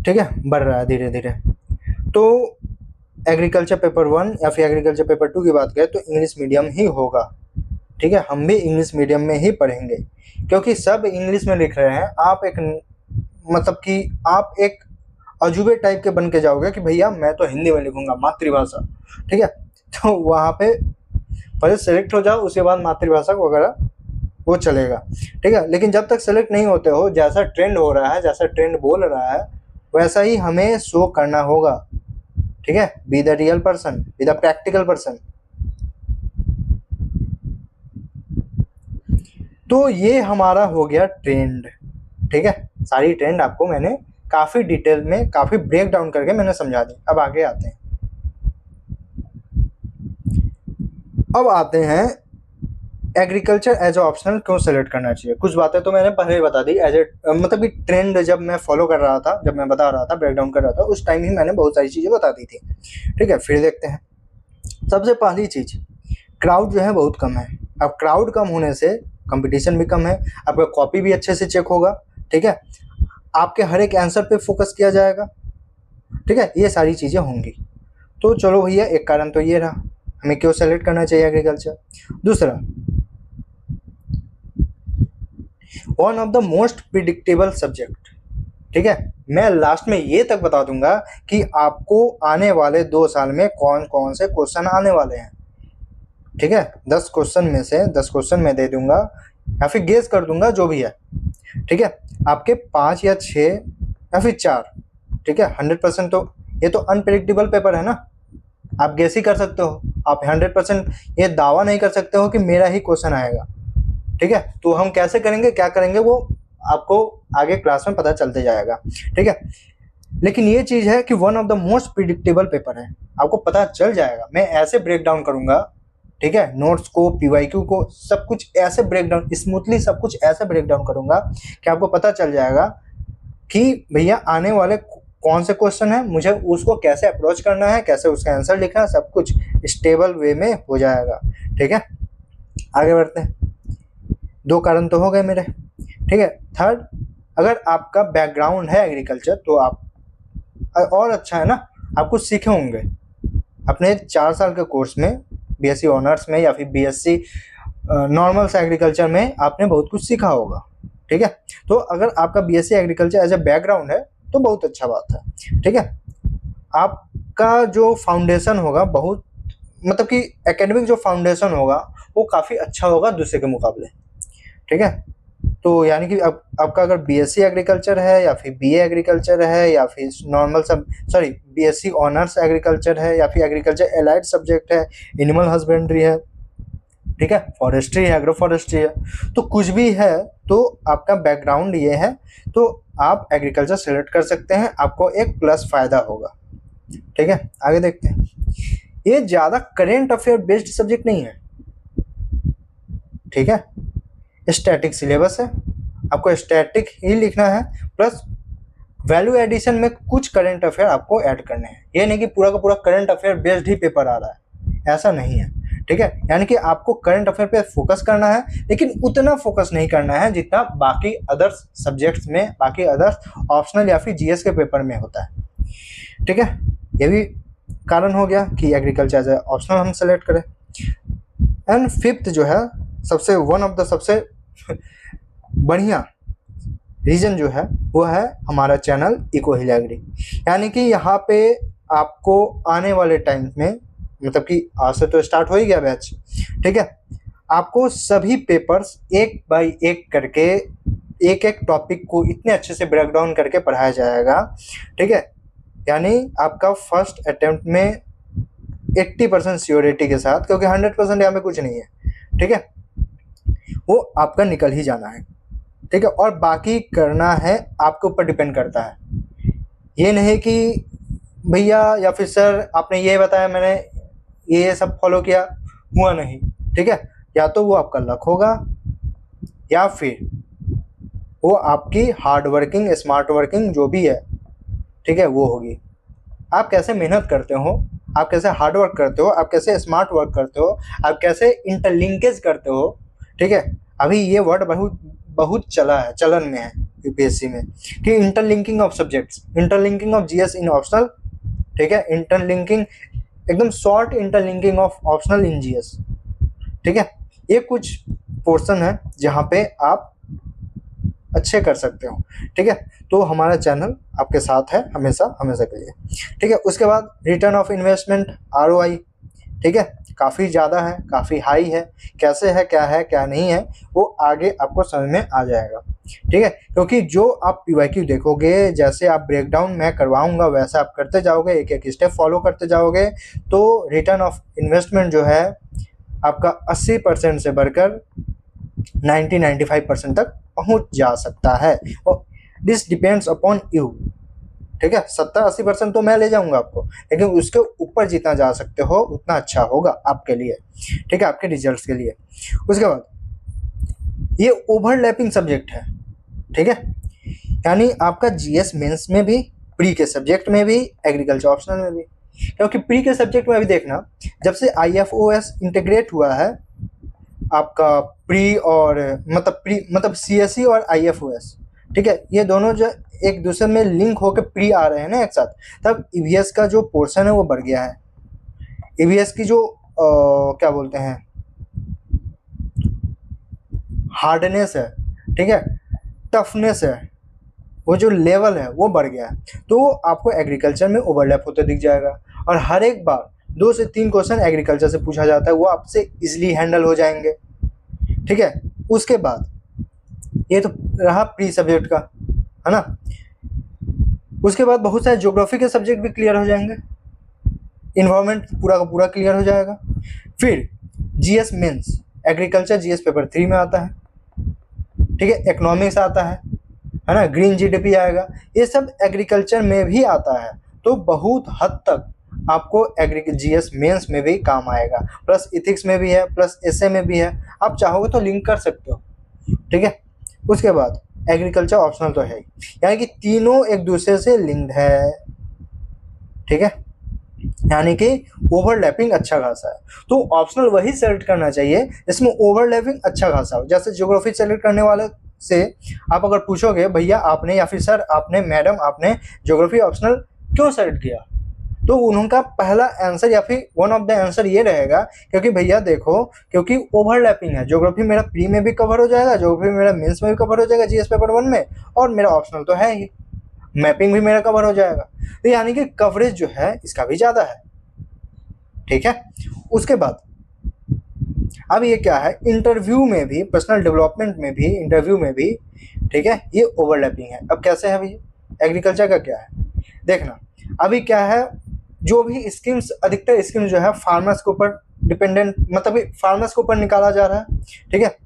ठीक है, बढ़ रहा है धीरे धीरे। तो एग्रीकल्चर पेपर 1 या फिर एग्रीकल्चर पेपर 2 की बात करें तो इंग्लिश मीडियम ही होगा। ठीक है, हम भी इंग्लिश मीडियम में ही पढ़ेंगे, क्योंकि सब इंग्लिश में लिख रहे हैं। आप एक मतलब कि आप एक अजूबे टाइप के बन के जाओगे कि भैया मैं तो हिंदी में लिखूंगा, मातृभाषा। ठीक है, तो वहाँ पे पहले सेलेक्ट हो जाओ, उसके बाद मातृभाषा वगैरह वो चलेगा। ठीक है, लेकिन जब तक सेलेक्ट नहीं होते हो, जैसा ट्रेंड हो रहा है, जैसा ट्रेंड बोल रहा है, वैसा ही हमें शो करना होगा। ठीक है, be the real person, be the practical person. तो ये हमारा हो गया ट्रेंड। ठीक है, सारी ट्रेंड आपको मैंने काफी डिटेल में, काफी ब्रेक डाउन करके मैंने समझा दी। अब आगे आते हैं, एग्रीकल्चर एज ए ऑप्शनल क्यों सेलेक्ट करना चाहिए। कुछ बातें तो मैंने पहले ही बता दी, एज ए मतलब कि ट्रेंड जब मैं फॉलो कर रहा था, जब मैं बता रहा था, ब्रेक डाउन कर रहा था, उस टाइम ही मैंने बहुत सारी चीज़ें बता दी थी। ठीक है, फिर देखते हैं। सबसे पहली चीज़, क्राउड जो है बहुत कम है। अब क्राउड कम होने से कंपटीशन भी कम है, आपका कॉपी भी अच्छे से चेक होगा। ठीक है, आपके हर एक आंसर पे फोकस किया जाएगा। ठीक है, ये सारी चीज़ें होंगी। तो चलो भैया, एक कारण तो ये रहा हमें क्यों सेलेक्ट करना चाहिए एग्रीकल्चर। दूसरा, one of the most predictable subject. ठीक है, मैं लास्ट में ये तक बता दूंगा कि आपको आने वाले 2 साल में कौन कौन से क्वेश्चन आने वाले हैं। ठीक है, 10 क्वेश्चन में से 10 क्वेश्चन मैं दे दूंगा या फिर गेस कर दूंगा, जो भी है। ठीक है, आपके 5 या 6 या फिर 4। ठीक है, 100% तो ये तो अनप्रेडिक्टेबल पेपर है ना, आप गेस ही कर सकते हो। आप 100% ये दावा नहीं कर सकते हो कि मेरा ही क्वेश्चन आएगा। ठीक है। तो हम कैसे करेंगे, क्या करेंगे, वो आपको आगे क्लास में पता चलते जाएगा, ठीक है। लेकिन ये चीज़ है कि one of the most predictable paper है, आपको पता चल जाएगा। मैं ऐसे ब्रेक डाउन करूंगा, ठीक है, नोट्स को, पीवाईक्यू को, सब कुछ ऐसे ब्रेक डाउन, स्मूथली सब कुछ ऐसे ब्रेक डाउन करूंगा कि आपको पता चल जाएगा कि भैया आने वाले कौन से क्वेश्चन है, मुझे उसको कैसे अप्रोच करना है, कैसे उसका आंसर लिखना है, सब कुछ स्टेबल वे में हो जाएगा, ठीक है। आगे बढ़ते हैं। 2 कारण तो हो गए मेरे, ठीक है। थर्ड, अगर आपका बैकग्राउंड है एग्रीकल्चर तो आप और अच्छा है ना, आप कुछ सीखे होंगे अपने 4 साल के कोर्स में, बीएससी ऑनर्स में या फिर बीएससी नॉर्मल से एग्रीकल्चर में आपने बहुत कुछ सीखा होगा, ठीक है। तो अगर आपका BSc agriculture as a background है तो बहुत अच्छा बात है, ठीक है। आपका जो फाउंडेशन होगा बहुत, मतलब कि एकेडमिक जो फाउंडेशन होगा वो काफ़ी अच्छा होगा दूसरे के मुकाबले, ठीक है। तो यानी कि आपका अगर बीएससी एग्रीकल्चर है या फिर बीए एग्रीकल्चर है या फिर नॉर्मल सब सॉरी बीएससी ऑनर्स एग्रीकल्चर है या फिर एग्रीकल्चर एलाइड सब्जेक्ट है, एनिमल हस्बेंड्री है, ठीक है, फॉरेस्ट्री है, एग्रो फॉरेस्ट्री है, तो कुछ भी है, तो आपका बैकग्राउंड ये है तो आप एग्रीकल्चर सेलेक्ट कर सकते हैं, आपको एक प्लस फायदा होगा, ठीक है। आगे देखते हैं। ये ज़्यादा करेंट अफेयर बेस्ड सब्जेक्ट नहीं है, ठीक है। स्टैटिक सिलेबस है, आपको स्टैटिक ही लिखना है, प्लस वैल्यू एडिशन में कुछ करंट अफेयर आपको ऐड करने हैं। ये नहीं कि पूरा का पूरा करंट अफेयर बेस्ड ही पेपर आ रहा है, ऐसा नहीं है, ठीक है। यानी कि आपको करंट अफेयर पे फोकस करना है, लेकिन उतना फोकस नहीं करना है जितना बाकी अदर्स सब्जेक्ट्स में, बाकी अदर्स ऑप्शनल या फिर जीएस के पेपर में होता है, ठीक है। ये भी कारण हो गया कि एग्रीकल्चर एज ए ऑप्शनल हम सेलेक्ट करें। एंड फिफ्थ जो है, सबसे वन ऑफ द सबसे बढ़िया रीजन जो है वो है हमारा चैनल इको हिल एग्री। यानी कि यहाँ पे आपको आने वाले टाइम में, मतलब कि आज से तो स्टार्ट हो ही गया बैच, ठीक है, आपको सभी पेपर्स एक बाय एक करके एक एक टॉपिक को इतने अच्छे से ब्रेक डाउन करके पढ़ाया जाएगा, ठीक है। यानी आपका फर्स्ट अटेम्प्ट में 80% श्योरिटी के साथ, क्योंकि 100% यहाँ पे कुछ नहीं है, ठीक है, वो आपका निकल ही जाना है, ठीक है। और बाकी करना है आपके ऊपर डिपेंड करता है। ये नहीं कि भैया या फिर सर आपने ये बताया मैंने ये सब फॉलो किया, हुआ नहीं, ठीक है। या तो वो आपका लक होगा या फिर वो आपकी हार्ड वर्किंग, स्मार्ट वर्किंग जो भी है, ठीक है, वो होगी। आप कैसे मेहनत करते हो, आप कैसे हार्ड वर्क करते हो, आप कैसे स्मार्ट वर्क करते हो, आप कैसे इंटरलिंकेज करते हो, ठीक है। अभी ये वर्ड बहुत चला है, चलन में है यूपीएससी में कि interlinking of subjects, interlinking of GS in optional, ठीक है, इंटरलिंकिंग, एकदम short interlinking of optional in GS, ठीक है। ये कुछ पोर्शन है जहाँ पे आप अच्छे कर सकते हो, ठीक है। तो हमारा चैनल आपके साथ है हमेशा, हमेशा के लिए, ठीक है। उसके बाद रिटर्न ऑफ इन्वेस्टमेंट, आरओआई, ठीक है, काफ़ी ज़्यादा है, काफ़ी हाई है। कैसे है, क्या नहीं है, वो आगे आपको समझ में आ जाएगा, ठीक है। क्योंकि जो आप पीवाईक्यू देखोगे, जैसे आप ब्रेकडाउन मैं करवाऊंगा वैसा आप करते जाओगे, एक एक स्टेप फॉलो करते जाओगे, तो रिटर्न ऑफ इन्वेस्टमेंट जो है आपका 80% से बढ़कर 90-95% तक पहुंच जा सकता है। और दिस डिपेंड्स अपॉन यू, ठीक है। 70-80% तो मैं ले जाऊंगा आपको, लेकिन उसके ऊपर जितना जा सकते हो उतना अच्छा होगा आपके लिए, ठीक है, आपके रिजल्ट्स के लिए। उसके बाद ये ओवरलैपिंग सब्जेक्ट है, ठीक है। यानी आपका जीएस मेंस में भी, प्री के सब्जेक्ट में भी, एग्रीकल्चर ऑप्शनल में भी। क्योंकि प्री के सब्जेक्ट में अभी देखना, जब से आईएफओएस इंटीग्रेट हुआ है आपका प्री और मतलब सीएसई और आईएफओएस, ठीक है, ये दोनों जो एक दूसरे में लिंक होकर प्री आ रहे हैं ना एक साथ, तब ईवीएस का जो पोर्शन है वो बढ़ गया है। ईवीएस की जो क्या बोलते हैं हार्डनेस है, ठीक है, टफनेस है, वो जो लेवल है वो बढ़ गया है। तो आपको एग्रीकल्चर में ओवरलैप होते दिख जाएगा, और हर एक बार 2 से 3 क्वेश्चन एग्रीकल्चर से पूछा जाता है, वो आपसे इजीली हैंडल हो जाएंगे, ठीक है। उसके बाद ये तो रहा प्री सब्जेक्ट का, है ना। उसके बाद बहुत सारे ज्योग्राफी के सब्जेक्ट भी क्लियर हो जाएंगे, इन्वायरमेंट पूरा का पूरा क्लियर हो जाएगा। फिर GS mains, agriculture GS paper 3 में आता है, ठीक है, इकोनॉमिक्स आता है ना, ग्रीन जीडीपी आएगा, ये सब एग्रीकल्चर में भी आता है। तो बहुत हद तक आपको जीएस मेंस में भी काम आएगा, प्लस इथिक्स में भी है, प्लस एसए में भी है, आप चाहोगे तो लिंक कर सकते हो। ठीक है, उसके बाद एग्रीकल्चर ऑप्शनल तो है ही, यानी कि तीनों एक दूसरे से लिंक्ड है। ठीक है, यानी कि ओवरलैपिंग अच्छा खासा है। तो ऑप्शनल वही सेलेक्ट करना चाहिए जिसमें ओवरलैपिंग अच्छा खासा हो। जैसे ज्योग्राफी सेलेक्ट करने वाले से आप अगर पूछोगे भैया आपने या फिर सर आपने मैडम आपने ज्योग्राफी ऑप्शनल क्यों सेलेक्ट किया, तो उनका पहला आंसर या फिर वन ऑफ द आंसर ये रहेगा क्योंकि भैया देखो, क्योंकि ओवरलैपिंग है, ज्योग्राफी मेरा प्री में भी कवर हो जाएगा, ज्योग्राफी मेरा मेंस में भी कवर हो जाएगा जीएस पेपर 1 में, और मेरा ऑप्शनल तो है ही, मैपिंग भी मेरा कवर हो जाएगा। तो यानी कि कवरेज जो है इसका भी ज़्यादा है। ठीक है, उसके बाद अब ये क्या है, इंटरव्यू में भी, पर्सनल डेवलपमेंट में भी, इंटरव्यू में भी, ठीक है, ये ओवरलैपिंग है। अब कैसे है भैया, एग्रीकल्चर का क्या है देखना, अभी क्या है, जो भी स्कीम्स, अधिकतर स्कीम्स जो है फार्मर्स के ऊपर डिपेंडेंट, मतलब फार्मर्स के ऊपर निकाला जा रहा है। ठीक है,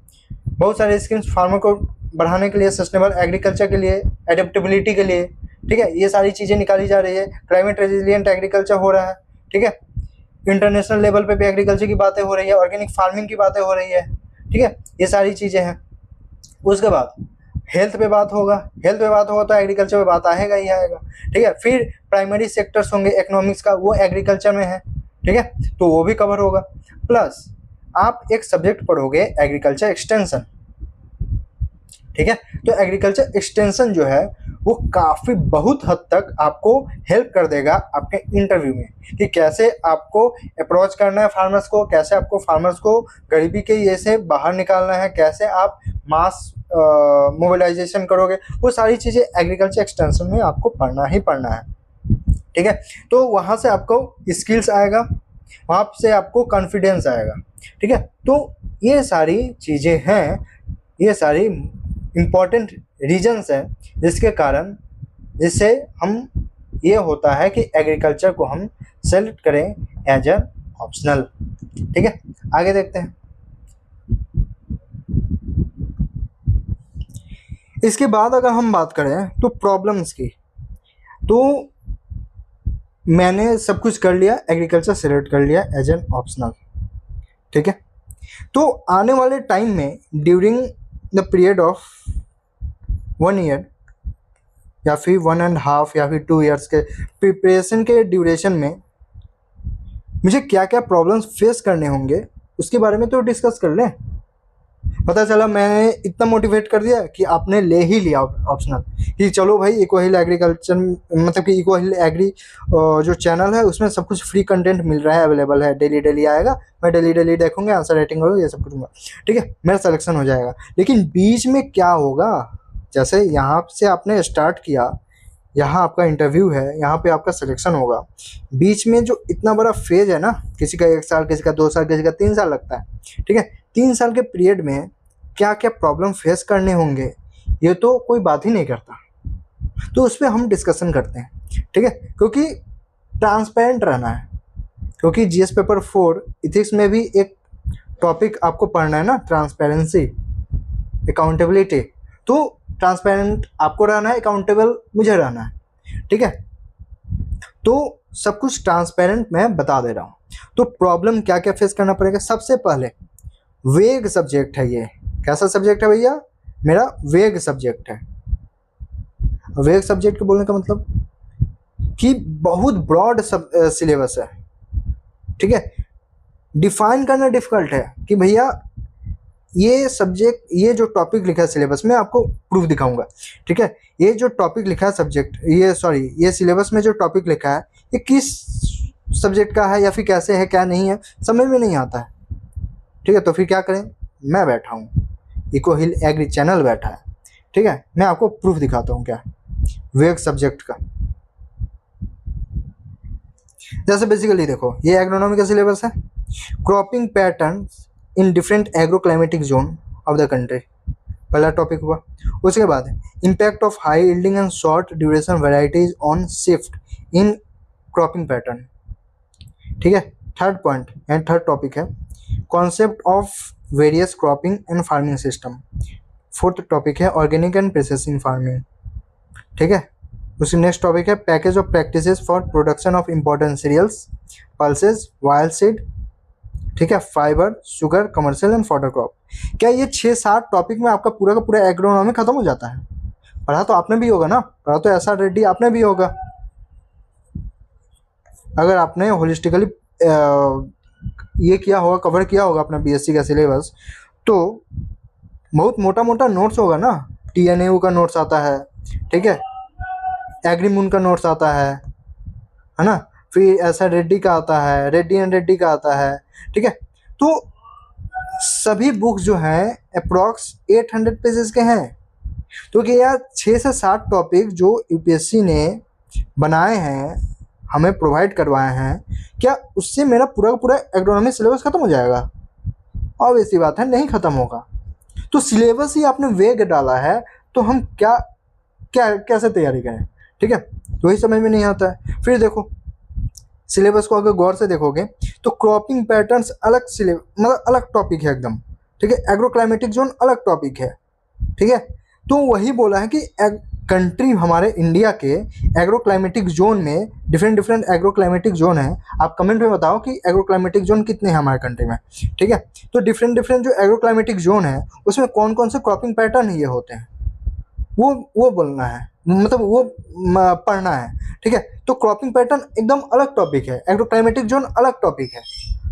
बहुत सारे स्कीम्स फार्मर को बढ़ाने के लिए, सस्टेनेबल एग्रीकल्चर के लिए, एडेप्टेबिलिटी के लिए, ठीक है, ये सारी चीज़ें निकाली जा रही है। क्लाइमेट रेजिलिएंट एग्रीकल्चर हो रहा है। ठीक है, इंटरनेशनल लेवल पे भी एग्रीकल्चर की बातें हो रही है, ऑर्गेनिक फार्मिंग की बातें हो रही है। ठीक है, ये सारी चीज़ें हैं। उसके बाद हेल्थ पे बात होगा, हेल्थ पे बात होगा तो एग्रीकल्चर पे बात आएगा ही आएगा। ठीक है, फिर प्राइमरी सेक्टर्स होंगे इकोनॉमिक्स का, वो एग्रीकल्चर में है। ठीक है, तो वो भी कवर होगा। प्लस आप एक सब्जेक्ट पढ़ोगे एग्रीकल्चर एक्सटेंशन। ठीक है, तो एग्रीकल्चर एक्सटेंशन जो है वो काफ़ी बहुत हद तक आपको हेल्प कर देगा आपके इंटरव्यू में, कि कैसे आपको अप्रोच करना है फार्मर्स को, कैसे आपको फार्मर्स को गरीबी के ये से बाहर निकालना है, कैसे आप मास मोबिलाइजेशन करोगे, वो सारी चीज़ें एग्रीकल्चर एक्सटेंशन में आपको पढ़ना ही पढ़ना है। ठीक है, तो वहाँ से आपको स्किल्स आएगा, वहाँ से आपको कॉन्फिडेंस आएगा। ठीक है, तो ये सारी चीज़ें हैं, ये सारी इम्पॉर्टेंट रीजंस हैं जिसके कारण, जिससे हम ये होता है कि एग्रीकल्चर को हम सेलेक्ट करें एज एन ऑप्शनल। ठीक है, आगे देखते हैं। इसके बाद अगर हम बात करें तो प्रॉब्लम्स की, तो मैंने सब कुछ कर लिया, एग्रीकल्चर सेलेक्ट कर लिया एज एन ऑप्शनल। ठीक है, तो आने वाले टाइम में during the period of 1 year या फिर 1.5 या फिर 2 ईयर्स के प्रिपरेशन के ड्यूरेशन में मुझे क्या क्या प्रॉब्लम्स फेस करने होंगे उसके बारे में तो डिस्कस कर लें। पता चला मैंने इतना मोटिवेट कर दिया कि आपने ले ही लिया ऑप्शनल, कि चलो भाई इको हिल एग्रीकल्चर, मतलब कि इको हिल एग्री जो चैनल है उसमें सब कुछ फ्री कंटेंट मिल रहा है, अवेलेबल है, डेली डेली आएगा, मैं डेली डेली देखूंगा, आंसर राइटिंग करूँगा, ये सब करूँगा। ठीक है, मेरा सिलेक्शन हो जाएगा। लेकिन बीच में क्या होगा, जैसे यहाँ से आपने स्टार्ट किया, यहाँ आपका इंटरव्यू है, यहाँ पे आपका सिलेक्शन होगा, बीच में जो इतना बड़ा फेज है ना, किसी का 1 साल, किसी का 2 साल, किसी का 3 साल लगता है। ठीक है, 3 साल के पीरियड में क्या क्या प्रॉब्लम फेस करने होंगे ये तो कोई बात ही नहीं करता, तो उस पर हम डिस्कशन करते हैं। ठीक है, क्योंकि ट्रांसपेरेंट रहना है, क्योंकि जीएस पेपर 4 इथिक्स में भी एक टॉपिक आपको पढ़ना है ना, ट्रांसपेरेंसी, अकाउंटेबिलिटी। तो ट्रांसपेरेंट आपको रहना है, अकाउंटेबल मुझे रहना है। ठीक है, तो सब कुछ ट्रांसपेरेंट मैं बता दे रहा हूँ। तो प्रॉब्लम क्या क्या फेस करना पड़ेगा, सबसे पहले वेग सब्जेक्ट है ये। कैसा सब्जेक्ट है भैया, मेरा वेग सब्जेक्ट है। वेग सब्जेक्ट को बोलने का मतलब कि बहुत ब्रॉड सिलेबस है। ठीक है, डिफाइन करना डिफिकल्ट है कि भैया ये सब्जेक्ट, ये जो टॉपिक लिखा है सिलेबस में, आपको प्रूफ दिखाऊंगा। ठीक है, ये जो टॉपिक लिखा है सब्जेक्ट, ये सिलेबस में जो टॉपिक लिखा है ये किस सब्जेक्ट का है या फिर कैसे है, क्या नहीं है, समझ में नहीं आता है। ठीक है, तो फिर क्या करें, मैं बैठा हूँ, इको हिल एग्री चैनल बैठा है। ठीक है, मैं आपको प्रूफ दिखाता हूँ क्या वेग सब्जेक्ट का। जैसे बेसिकली देखो, ये एग्रोनॉमी का सिलेबस है, cropping pattern in different agro climatic zone of the country, पहला टॉपिक हुआ। उसके बाद impact of high yielding and short duration varieties on shift in cropping pattern. ठीक है, third point and third topic है concept of various cropping and farming system. Fourth topic है ऑर्गेनिक एंड प्रिसिशन फार्मिंग, ठीक है। उसकी नेक्स्ट टॉपिक है package of practices for production of important cereals, pulses, wild seed, ठीक है, fibre, sugar, commercial and fodder crop. क्या ये 6-7 टॉपिक में आपका पूरा का पूरा एग्रोनॉमी खत्म हो जाता है? पढ़ा तो आपने भी होगा ना, पढ़ा तो एस आर रेड्डी आपने भी होगा, अगर आपने होलिस्टिकली ये किया होगा, कवर किया होगा अपना बीएससी का सिलेबस, तो बहुत मोटा मोटा नोट्स होगा ना। टीएनयू का नोट्स आता है, ठीक है, एग्रीमून का नोट्स आता है ना, फिर एस आर रेड्डी का आता है, रेड्डी एंड रेड्डी का आता है, ठीक है। तो सभी बुक्स जो हैं अप्रॉक्स 800 पेजेस के हैं। तो कि यार 6 से 7 टॉपिक जो यूपीएससी ने बनाए हैं, हमें प्रोवाइड करवाए हैं, क्या उससे मेरा पूरा का पूरा एग्रोनॉमी सिलेबस खत्म हो जाएगा? ऑब्वियस सी बात है, नहीं खत्म होगा। तो सिलेबस ही आपने वेग डाला है, तो हम क्या क्या कैसे तैयारी करें, ठीक है, तो वही समझ में नहीं आता है। फिर देखो सिलेबस को अगर गौर से देखोगे तो क्रॉपिंग पैटर्न्स अलग मतलब अलग टॉपिक है एकदम, ठीक है। एग्रो क्लाइमेटिक जोन अलग टॉपिक है, ठीक है। तो वही बोला है कि कंट्री हमारे इंडिया के एग्रो क्लाइमेटिक जोन में डिफरेंट एग्रो क्लाइमेटिक जोन है। आप कमेंट में बताओ कि एग्रो क्लाइमेटिक जोन कितने हैं हमारे कंट्री में, ठीक है। तो डिफरेंट जो एग्रो क्लाइमेटिक जोन है उसमें कौन कौन से क्रॉपिंग पैटर्न ये होते हैं, वो बोलना है, मतलब वो पढ़ना है, ठीक है। तो क्रॉपिंग पैटर्न एकदम अलग टॉपिक है, एग्रो क्लाइमेटिक जोन अलग टॉपिक है,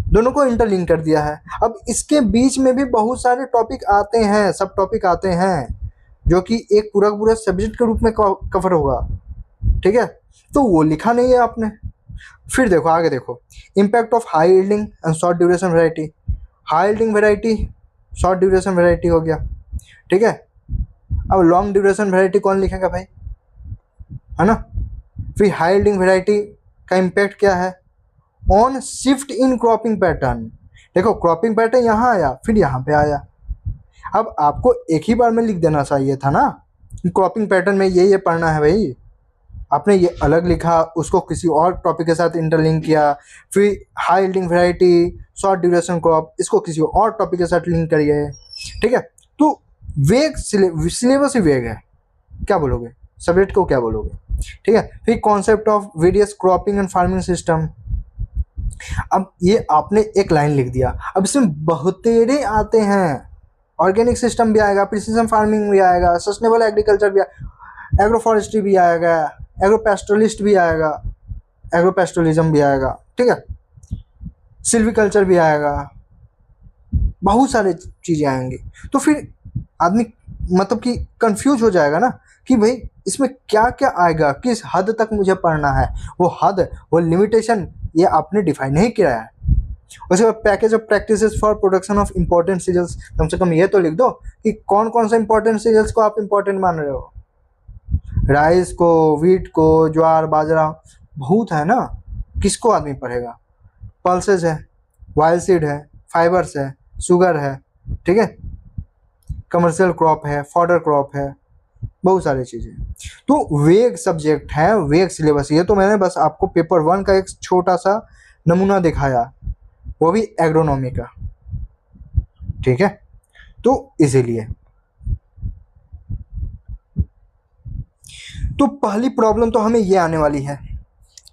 दोनों को इंटरलिंक कर दिया है। अब इसके बीच में भी बहुत सारे टॉपिक आते हैं, सब टॉपिक आते हैं, जो कि एक पूरा सब्जेक्ट के रूप में कवर होगा, ठीक है। तो वो लिखा नहीं है आपने। फिर देखो आगे देखो, impact of high yielding and short duration variety. High yielding variety, short duration variety हो गया, ठीक है। अब लॉन्ग ड्यूरेशन वैरायटी कौन लिखेगा भाई, है ना। फिर हाई यील्डिंग वैरायटी का इम्पैक्ट क्या है on shift in cropping pattern. देखो क्रॉपिंग पैटर्न यहाँ आया, फिर यहाँ पे आया। अब आपको एक ही बार में लिख देना चाहिए था ना कि क्रॉपिंग पैटर्न में ये पढ़ना है भाई, आपने ये अलग लिखा, उसको किसी और टॉपिक के साथ इंटरलिंक किया। फिर high yielding variety, short duration crop, इसको किसी और टॉपिक के साथ लिंक करिए, ठीक है। तो वेग सिलेबस ही वेग है, क्या बोलोगे, सब्जेक्ट को क्या बोलोगे, ठीक है। फिर concept of various cropping and farming system. अब ये आपने एक लाइन लिख दिया, अब इसमें बहुतेरे आते हैं, ऑर्गेनिक सिस्टम भी आएगा, प्रिसिजन फार्मिंग भी आएगा, सस्टेनेबल एग्रीकल्चर भी आएगा, एग्रो फॉरेस्ट्री भी आएगा, एग्रो पेस्टोलिस्ट भी आएगा, एग्रो पेस्टोलिज्म भी आएगा, ठीक है, सिल्वीकल्चर भी आएगा, बहुत सारे चीज़ें आएंगी। तो फिर आदमी मतलब कि कंफ्यूज हो जाएगा ना कि भाई इसमें क्या क्या आएगा, किस हद तक मुझे पढ़ना है, वो हद, वो लिमिटेशन ये आपने डिफाइन नहीं किया है। उसके बाद package of practices for production of important cereals, कम से कम ये तो लिख दो कि कौन कौन सा इंपॉर्टेंट सीरियल्स को आप इंपॉर्टेंट मान रहे हो, राइस को, व्हीट को, ज्वार, बाजरा, बहुत है ना, किसको आदमी पढ़ेगा। पल्सेस है, वाइल्ड सीड है, फाइबर्स है, शुगर है, ठीक है, कमर्शियल क्रॉप है, फॉडर क्रॉप है, बहुत सारी चीज़ें। तो वेग सब्जेक्ट है, वेग सिलेबस। ये तो मैंने बस आपको पेपर 1 का एक छोटा सा नमूना दिखाया, वो भी एग्रोनॉमी का, ठीक है। तो इसीलिए तो पहली प्रॉब्लम तो हमें ये आने वाली है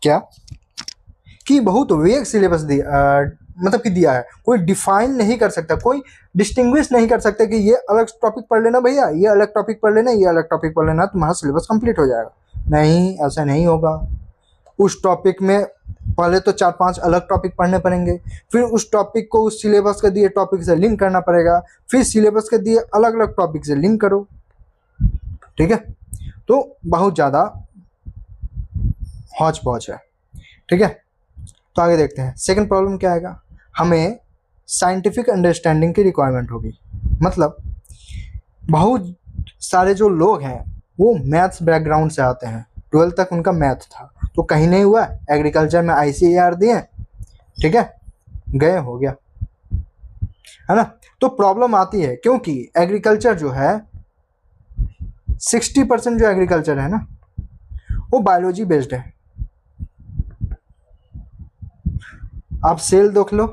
क्या कि बहुत वेग सिलेबस मतलब कि दिया है, कोई डिफाइन नहीं कर सकता, कोई डिस्टिंग्विश नहीं कर सकता कि ये अलग टॉपिक पढ़ लेना भैया, ये अलग टॉपिक पढ़ लेना, ये अलग टॉपिक पढ़ लेना, तुम्हारा सिलेबस कंप्लीट हो जाएगा। नहीं, ऐसा नहीं होगा। उस टॉपिक में पहले तो 4-5 अलग टॉपिक पढ़ने पड़ेंगे, फिर उस टॉपिक को उस सिलेबस के दिए टॉपिक से लिंक करना पड़ेगा, फिर सिलेबस के दिए अलग अलग टॉपिक से लिंक करो, ठीक है। तो बहुत ज़्यादा हौच पौच है, ठीक है। तो आगे देखते हैं सेकंड प्रॉब्लम क्या आएगा, हमें साइंटिफिक अंडरस्टैंडिंग की रिक्वायरमेंट होगी। मतलब बहुत सारे जो लोग हैं वो मैथ्स बैकग्राउंड से आते हैं, 12th तक उनका मैथ था, तो कहीं नहीं हुआ, एग्रीकल्चर में ICAR दिए, ठीक है, गए, हो गया, है ना। तो प्रॉब्लम आती है क्योंकि एग्रीकल्चर जो है 60% जो एग्रीकल्चर है ना वो बायोलॉजी बेस्ड है। आप सेल देख लो,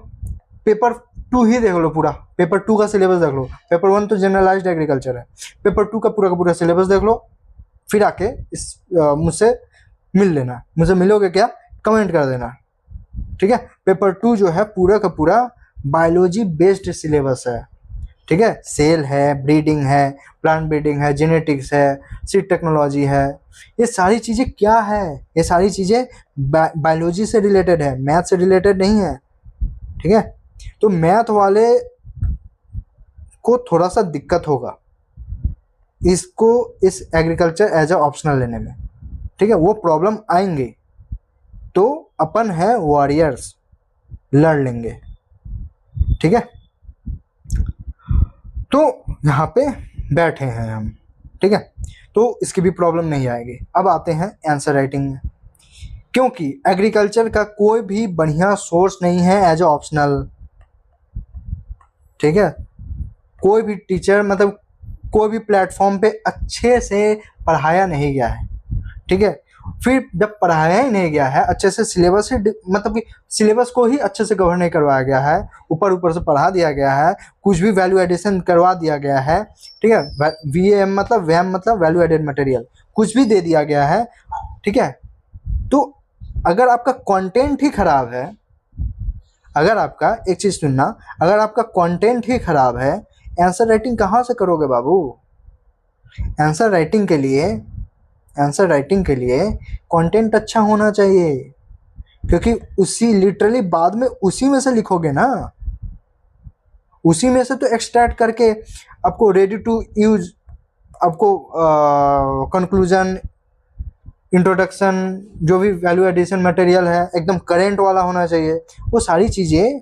पेपर 2 ही देख लो, पूरा पेपर 2 का सिलेबस देख लो। पेपर 1 तो जनरलाइज्ड एग्रीकल्चर है, पेपर 2 का पूरा सिलेबस देख लो, फिर आके इस मुझसे मिल लेना। मुझसे मिलोगे क्या, कमेंट कर देना, ठीक है। पेपर 2 जो है पूरा का पूरा बायोलॉजी बेस्ड सिलेबस है, ठीक है। सेल है, ब्रीडिंग है, प्लांट ब्रीडिंग है, जेनेटिक्स है, सीड टेक्नोलॉजी है, ये सारी चीज़ें क्या है, ये सारी चीज़ें बायोलॉजी से रिलेटेड है, मैथ से रिलेटेड नहीं है, ठीक है। तो मैथ वाले को थोड़ा सा दिक्कत होगा इसको इस एग्रीकल्चर एज अ ऑप्शनल लेने में, ठीक है। वो प्रॉब्लम आएंगे तो अपन है वॉरियर्स, लड़ लेंगे, ठीक है। तो यहाँ पे बैठे हैं हम, ठीक है, तो इसकी भी प्रॉब्लम नहीं आएगी। अब आते हैं आंसर राइटिंग में, क्योंकि एग्रीकल्चर का कोई भी बढ़िया सोर्स नहीं है एज अ ऑप्शनल, ठीक है। कोई भी टीचर मतलब कोई भी प्लेटफॉर्म पे अच्छे से पढ़ाया नहीं गया है, ठीक है। फिर जब पढ़ाया ही नहीं गया है अच्छे से, सिलेबस ही मतलब कि सिलेबस को ही अच्छे से कवर नहीं करवाया गया है, ऊपर से पढ़ा दिया गया है, कुछ भी वैल्यू एडिशन करवा दिया गया है, ठीक है। VAM मतलब वैम मतलब वैल्यू एडेड मटेरियल, कुछ भी दे दिया गया है, ठीक है। तो अगर आपका कंटेंट ही खराब है, अगर आपका एक चीज़ सुनना, अगर आपका कंटेंट ही खराब है, आंसर राइटिंग कहाँ से करोगे बाबू। आंसर राइटिंग के लिए कंटेंट अच्छा होना चाहिए, क्योंकि उसी लिटरली बाद में उसी में से लिखोगे ना, उसी में से तो एक्सट्रैक्ट करके आपको रेडी टू यूज, आपको कंक्लूजन, इंट्रोडक्शन, जो भी वैल्यू एडिशन मटेरियल है एकदम करेंट वाला होना चाहिए। वो सारी चीज़ें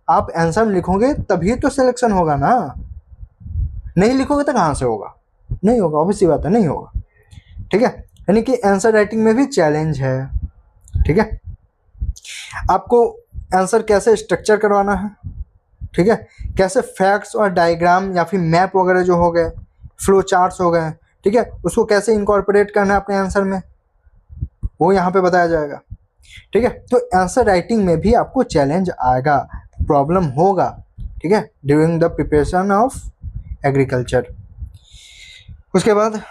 आप आंसर में लिखोगे तभी तो सिलेक्शन होगा ना, नहीं लिखोगे तो कहाँ से होगा, नहीं होगा, ऑब्वियस सी बात है, नहीं होगा, ठीक है। यानी कि आंसर राइटिंग में भी चैलेंज है, ठीक है। आपको आंसर कैसे स्ट्रक्चर करवाना है, ठीक है, कैसे फैक्ट्स और डायग्राम या फिर मैप वगैरह जो हो गए, फ्लो चार्ट्स हो गए, ठीक है, उसको कैसे इनकॉर्पोरेट करना है अपने आंसर में, वो यहाँ पे बताया जाएगा, ठीक है। तो आंसर राइटिंग में भी आपको चैलेंज आएगा, प्रॉब्लम होगा, ठीक है, during the preparation of agriculture. उसके बाद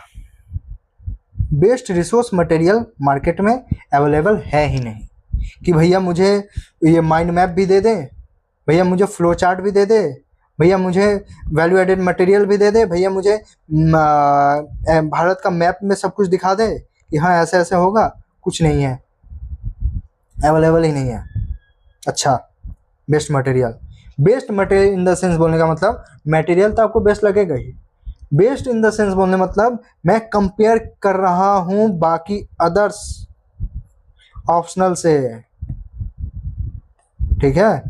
बेस्ट रिसोर्स मटेरियल मार्केट में अवेलेबल है ही नहीं, कि भैया मुझे ये माइंड मैप भी दे दे, भैया मुझे फ्लो चार्ट भी दे दे, भैया मुझे वैल्यू एडेड मटेरियल भी दे दे, भैया मुझे भारत का मैप में सब कुछ दिखा दे कि हाँ ऐसे ऐसे होगा, कुछ नहीं है, अवेलेबल ही नहीं है। अच्छा, best material in the sense बोलने का मतलब मटेरियल तो आपको बेस्ट लगेगा ही, बेस्ट इन द सेंस बोलने मतलब मैं कंपेयर कर रहा हूं बाकी अदर्स ऑप्शनल से, ठीक है।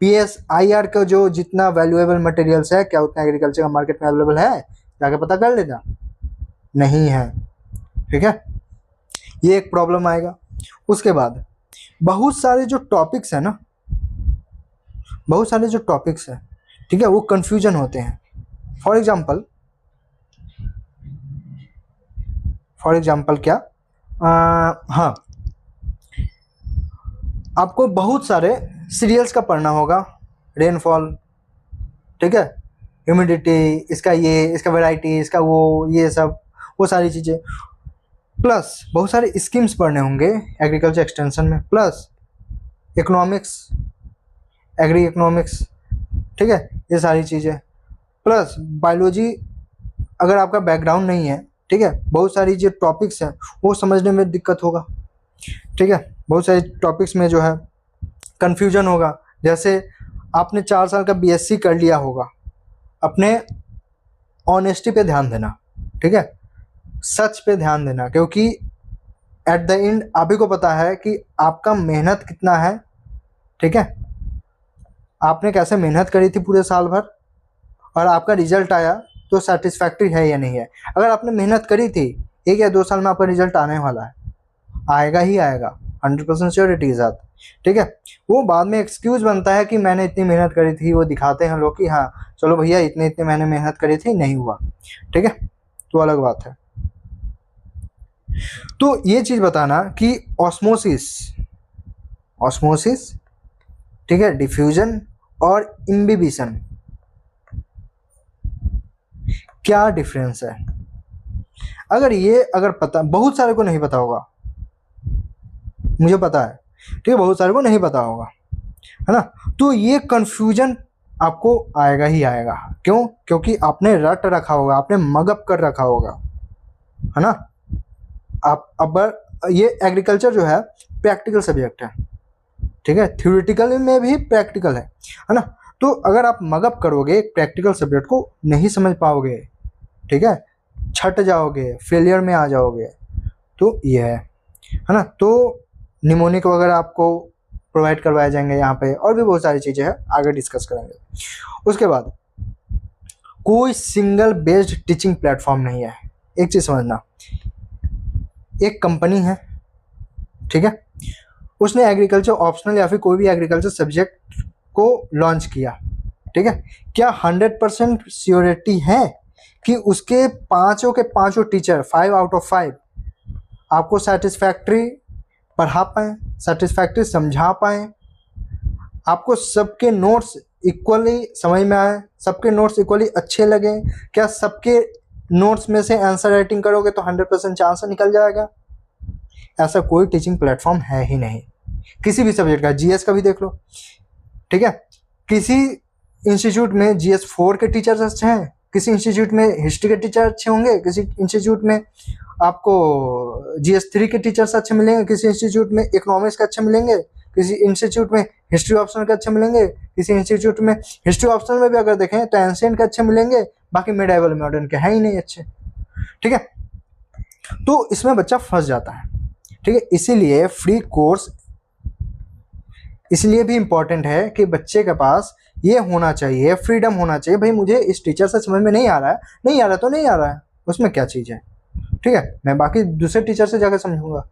PSIR का जो जितना वैल्यूएबल मटेरियल्स है, क्या उतना एग्रीकल्चर का मार्केट में अवेलेबल है, जाके पता कर लेना, नहीं है, ठीक है। ये एक प्रॉब्लम आएगा। उसके बाद बहुत सारे जो टॉपिक्स है ना, बहुत सारे जो टॉपिक्स है, ठीक है, वो कंफ्यूजन होते हैं। फॉर एग्जाम्पल क्या, हाँ, आपको बहुत सारे सीरियल्स का पढ़ना होगा, रेनफॉल, ठीक है, ह्यूमिडिटी, इसका ये, इसका वैरायटी, इसका वो, ये सब, वो सारी चीज़ें, प्लस बहुत सारे स्कीम्स पढ़ने होंगे एग्रीकल्चर एक्सटेंशन में, प्लस इकोनॉमिक्स, एग्री इकोनॉमिक्स, ठीक है, ये सारी चीज़ें, प्लस बायोलॉजी अगर आपका बैकग्राउंड नहीं है, ठीक है, बहुत सारी जो टॉपिक्स हैं वो समझने में दिक्कत होगा, ठीक है, बहुत सारे टॉपिक्स में जो है कन्फ्यूजन होगा। जैसे आपने 4 साल का BSc कर लिया होगा, अपने ऑनेस्टी पे ध्यान देना, ठीक है, सच पे ध्यान देना, क्योंकि एट द एंड आप ही को पता है कि आपका मेहनत कितना है, ठीक है, आपने कैसे मेहनत करी थी पूरे साल भर, और आपका रिजल्ट आया तो सेटिस्फैक्ट्री है या नहीं है। अगर आपने मेहनत करी थी, 1 या 2 साल में आपका रिजल्ट आने वाला है, आएगा ही आएगा 100% श्योरिटी के साथ, ठीक है। वो बाद में एक्सक्यूज बनता है कि मैंने इतनी मेहनत करी थी, वो दिखाते हैं लोग कि हाँ चलो भैया इतने मैंने मेहनत करी थी, नहीं हुआ, ठीक है, तो अलग बात है। तो ये चीज़ बताना कि ऑस्मोसिस, ठीक है, डिफ्यूजन और इम्बिबिशन क्या डिफरेंस है? अगर पता, बहुत सारे को नहीं पता होगा, मुझे पता है, ठीक है, बहुत सारे को नहीं पता होगा, है ना। तो ये कंफ्यूजन आपको आएगा ही आएगा। क्यों? क्योंकि आपने रट रखा होगा, आपने मगअप कर रखा होगा, है ना। आप अब ये एग्रीकल्चर जो है प्रैक्टिकल सब्जेक्ट है, ठीक है, थ्योरेटिकल में भी प्रैक्टिकल है ना। तो अगर आप मगअप करोगे एक प्रैक्टिकल सब्जेक्ट को, नहीं समझ पाओगे, ठीक है, छट जाओगे, फेलियर में आ जाओगे, तो ये है ना। तो निमोनिक वगैरह आपको प्रोवाइड करवाए जाएंगे यहाँ पे, और भी बहुत सारी चीज़ें हैं, आगे डिस्कस करेंगे। उसके बाद कोई सिंगल बेस्ड टीचिंग प्लेटफॉर्म नहीं है। एक चीज़ समझना, एक कंपनी है, ठीक है, उसने एग्रीकल्चर ऑप्शनल या फिर कोई भी एग्रीकल्चर सब्जेक्ट को लॉन्च किया, ठीक है, क्या 100% श्योरिटी है कि उसके पांचों के पांचों टीचर 5 आउट ऑफ 5 आपको सेटिस्फैक्ट्री पढ़ा पाएँ, सेटिस्फैक्ट्री समझा पाएँ, आपको सबके नोट्स इक्वली समझ में आए, सबके नोट्स इक्वली अच्छे लगे? क्या सबके नोट्स में से आंसर राइटिंग करोगे तो 100% आंसर निकल जाएगा? ऐसा कोई टीचिंग प्लेटफॉर्म है ही नहीं, किसी भी सब्जेक्ट का। जीएस का भी देख लो, ठीक है, किसी इंस्टीट्यूट में GS4 के टीचर्स अच्छे हैं, किसी इंस्टीट्यूट में हिस्ट्री के टीचर अच्छे होंगे, किसी इंस्टीट्यूट में आपको GS3 के टीचर्स अच्छे मिलेंगे, किसी इंस्टीट्यूट में इकोनॉमिक्स के अच्छे मिलेंगे, किसी इंस्टीट्यूट में हिस्ट्री ऑप्शनल के अच्छे मिलेंगे, किसी इंस्टीट्यूट में हिस्ट्री ऑप्शनल में भी अगर देखें तो एंशिएंट के अच्छे मिलेंगे, बाकी मिडाइवल मॉडर्न के हैं ही नहीं अच्छे, ठीक है। तो इसमें बच्चा फंस जाता है, ठीक है। इसीलिए फ्री कोर्स इसलिए भी इम्पोर्टेंट है कि बच्चे के पास ये होना चाहिए, फ्रीडम होना चाहिए, भाई मुझे इस टीचर से समझ में नहीं आ रहा है, नहीं आ रहा तो नहीं आ रहा है, उसमें क्या चीज़ है, ठीक है, मैं बाकी दूसरे टीचर से जाकर समझूंगा,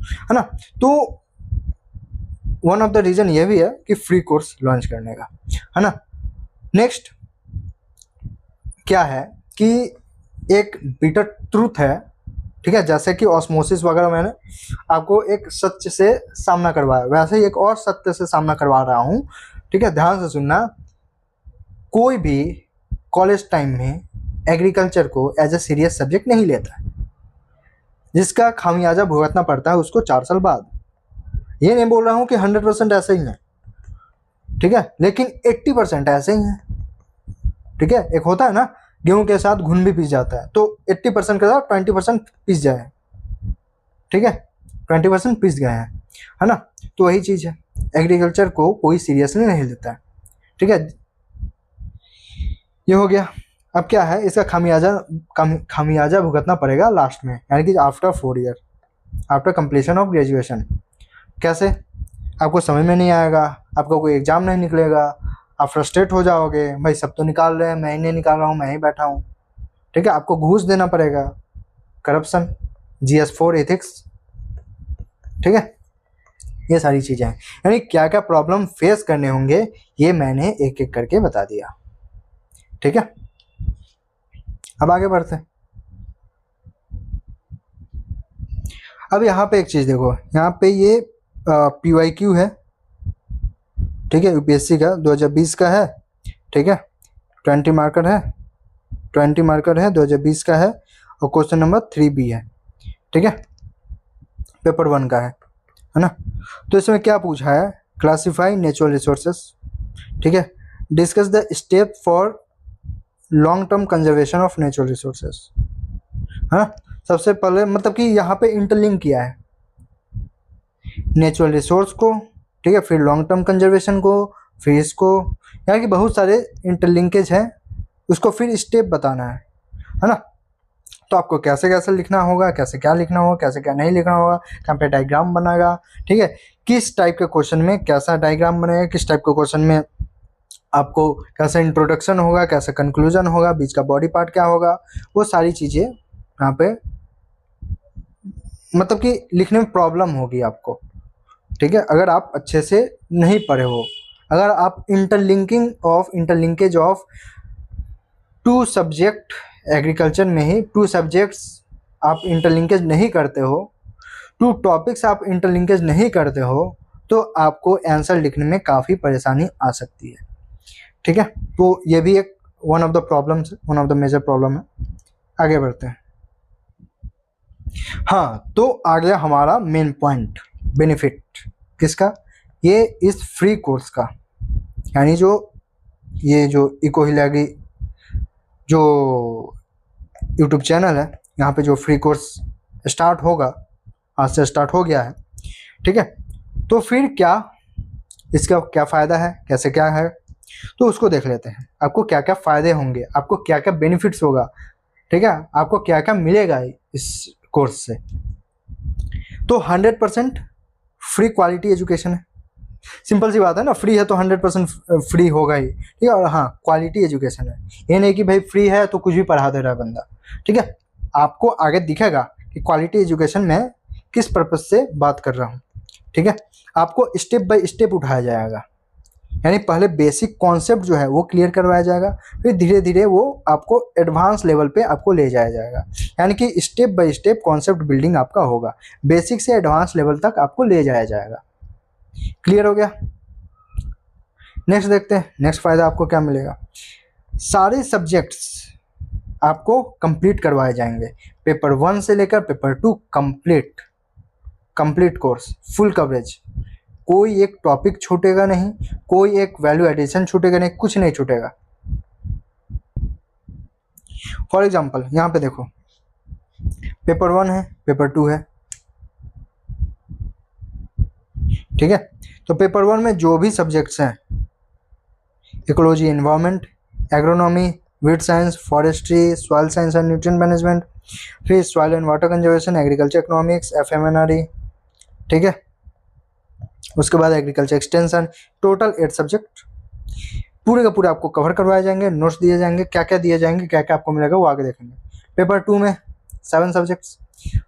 है ना। तो वन ऑफ द रीज़न ये भी है कि फ्री कोर्स लॉन्च करने का, है ना। नेक्स्ट क्या है कि एक बिटर ट्रूथ है, ठीक है, जैसे कि ऑस्मोसिस वगैरह मैंने आपको एक सत्य से सामना करवाया, वैसे ही एक और सत्य से सामना करवा रहा हूँ, ठीक है, ध्यान से सुनना। कोई भी कॉलेज टाइम में एग्रीकल्चर को एज ए सीरियस सब्जेक्ट नहीं लेता है, जिसका खामियाजा भुगतना पड़ता है उसको 4 साल बाद। ये नहीं बोल रहा हूँ कि 100% ऐसे ही है, ठीक है, लेकिन 80% ऐसे ही है, ठीक है। एक होता है ना, गेहूं के साथ घुन भी पिस जाता है, तो 80% के साथ 20% पिस जाए, ठीक है, 20% पिस गए हैं, है ना। तो वही चीज़ है, एग्रीकल्चर को कोई सीरियसली नहीं लेता है, ठीक है। ये हो गया। अब क्या है, इसका खामियाजा भुगतना पड़ेगा लास्ट में, यानी कि after 4 year, after completion of graduation. कैसे? आपको समझ में नहीं आएगा, आपका कोई एग्जाम नहीं निकलेगा, आप फ्रस्ट्रेट हो जाओगे, भाई सब तो निकाल रहे हैं, मैं ही नहीं निकाल रहा हूँ, मैं ही बैठा हूँ, ठीक है। आपको घूस देना पड़ेगा, करप्शन, GS4 एथिक्स, ठीक है, ये सारी चीज़ें हैं। यानी क्या क्या प्रॉब्लम फेस करने होंगे ये मैंने एक एक करके बता दिया, ठीक है। अब आगे बढ़ते हैं। अब यहाँ पे एक चीज़ देखो, यहाँ पे ये PYQ है, ठीक है, UPSC का 2020 का है, ठीक है, 20 मार्कर है, 20 मार्कर है, 2020 का है, और क्वेश्चन नंबर 3B है, ठीक है, पेपर 1 का है ना। तो इसमें क्या पूछा है, क्लासिफाई नेचुरल रिसोर्सेस, ठीक है, discuss the step for long term conservation of natural resources, है ना। सबसे पहले मतलब कि यहाँ पे इंटरलिंक किया है नेचुरल रिसोर्स को, ठीक है, फिर लॉन्ग टर्म कंजर्वेशन को, फिर इसको, यानी कि बहुत सारे इंटरलिंकेज हैं, उसको फिर स्टेप बताना है ना। तो आपको कैसे कैसे लिखना होगा, कैसे क्या लिखना होगा, कैसे क्या नहीं लिखना होगा, कहाँ पे डायग्राम बनाएगा, ठीक है, किस टाइप के क्वेश्चन में कैसा डायग्राम बनेगा, किस टाइप के क्वेश्चन में आपको कैसा इंट्रोडक्शन होगा, कैसा कंक्लूजन होगा, बीच का बॉडी पार्ट क्या होगा, वो सारी चीज़ें यहाँ पे मतलब कि लिखने में प्रॉब्लम होगी आपको, ठीक है, अगर आप अच्छे से नहीं पढ़े हो। अगर आप इंटरलिंकेज ऑफ 2 सब्जेक्ट एग्रीकल्चर में ही 2 सब्जेक्ट्स आप इंटरलिंकेज नहीं करते हो, 2 टॉपिक्स आप इंटरलिंकेज नहीं करते हो, तो आपको आंसर लिखने में काफ़ी परेशानी आ सकती है, ठीक है, तो ये भी एक one of the problems, one of the major problem है। आगे बढ़ते हैं। हाँ, तो आ गया हमारा मेन पॉइंट, बेनिफिट किसका, ये इस फ्री कोर्स का, यानी जो ये जो इको हिलागी जो यूट्यूब चैनल है, यहाँ पे जो फ्री कोर्स स्टार्ट होगा, आज से स्टार्ट हो गया है, ठीक है। तो फिर क्या इसका क्या फ़ायदा है, कैसे क्या है, तो उसको देख लेते हैं। आपको क्या क्या फ़ायदे होंगे, आपको क्या क्या बेनिफिट्स होगा, ठीक है, आपको क्या क्या मिलेगा इस कोर्स से। तो 100% फ्री क्वालिटी एजुकेशन है, सिंपल सी बात है ना, फ्री है तो 100% फ्री होगा ही, ठीक है। और हाँ, क्वालिटी एजुकेशन है, ये नहीं कि भाई फ्री है तो कुछ भी पढ़ा दे रहा है बंदा, ठीक है। आपको आगे दिखेगा कि क्वालिटी एजुकेशन में किस पर्पज से बात कर रहा हूँ, ठीक है। आपको स्टेप बाय स्टेप उठाया जाएगा, यानी पहले बेसिक कॉन्सेप्ट जो है वो क्लियर करवाया जाएगा, फिर धीरे धीरे वो आपको एडवांस लेवल पे आपको ले जाया जाएगा, यानी कि step by step concept building आपका होगा, बेसिक से एडवांस लेवल तक आपको ले जाया जाएगा। क्लियर हो गया। नेक्स्ट देखते हैं, नेक्स्ट फायदा आपको क्या मिलेगा। सारे सब्जेक्ट्स आपको कंप्लीट करवाए जाएंगे, पेपर 1 से लेकर paper 2 complete course, full coverage, कोई एक टॉपिक छूटेगा नहीं, कोई एक वैल्यू एडिशन छूटेगा नहीं, कुछ नहीं छूटेगा। फॉर एग्जांपल यहाँ पे देखो, पेपर 1 है, पेपर 2 है, ठीक है। तो पेपर 1 में जो भी सब्जेक्ट्स हैं, ecology environment, agronomy, weed science, forestry, soil science and nutrient management, फिर soil and water conservation, agriculture economics, FMNRE, ठीक है। उसके बाद एग्रीकल्चर एक्सटेंशन, टोटल 8 सब्जेक्ट पूरे का पूरे आपको कवर करवाए जाएंगे, नोट्स दिए जाएंगे, क्या क्या दिए जाएंगे, क्या क्या आपको मिलेगा वो आगे देखेंगे। पेपर 2 में 7 subjects,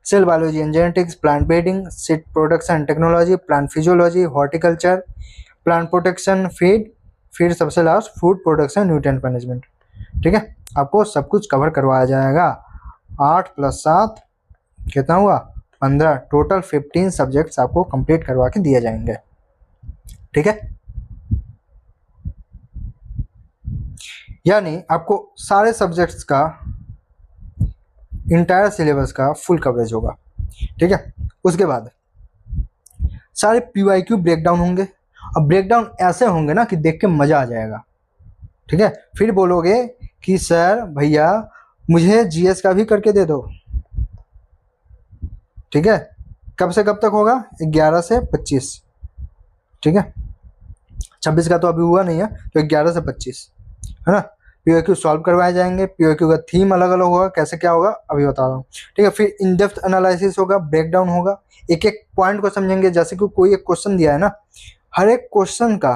cell biology and genetics, plant breeding, seed production and technology, plant physiology, horticulture, plant protection, feed, फिर सबसे last food production nutrient management, ठीक है। आपको सब कुछ कवर करवाया जाएगा। 8 + 7 कितना हुआ, 15, टोटल 15 सब्जेक्ट्स आपको कंप्लीट करवा के दिए जाएंगे, ठीक है। यानी आपको सारे सब्जेक्ट्स का, इंटायर सिलेबस का फुल कवरेज होगा, ठीक है। उसके बाद सारे PYQ ब्रेकडाउन होंगे, और ब्रेकडाउन ऐसे होंगे ना कि देख के मज़ा आ जाएगा, ठीक है। फिर बोलोगे कि सर भैया मुझे GS का भी करके दे दो, ठीक है। कब से कब तक होगा, 11 से 25, ठीक है। 26 का तो अभी हुआ नहीं है, तो 11 से 25 है ना। PYQ सॉल्व करवाए जाएंगे, PYQ का थीम अलग अलग होगा, कैसे क्या होगा अभी बता रहा हूँ, ठीक है। फिर इन डेप्थ एनालिसिस होगा, ब्रेकडाउन होगा, एक एक पॉइंट को समझेंगे। जैसे कि कोई एक क्वेश्चन दिया है ना, हर एक क्वेश्चन का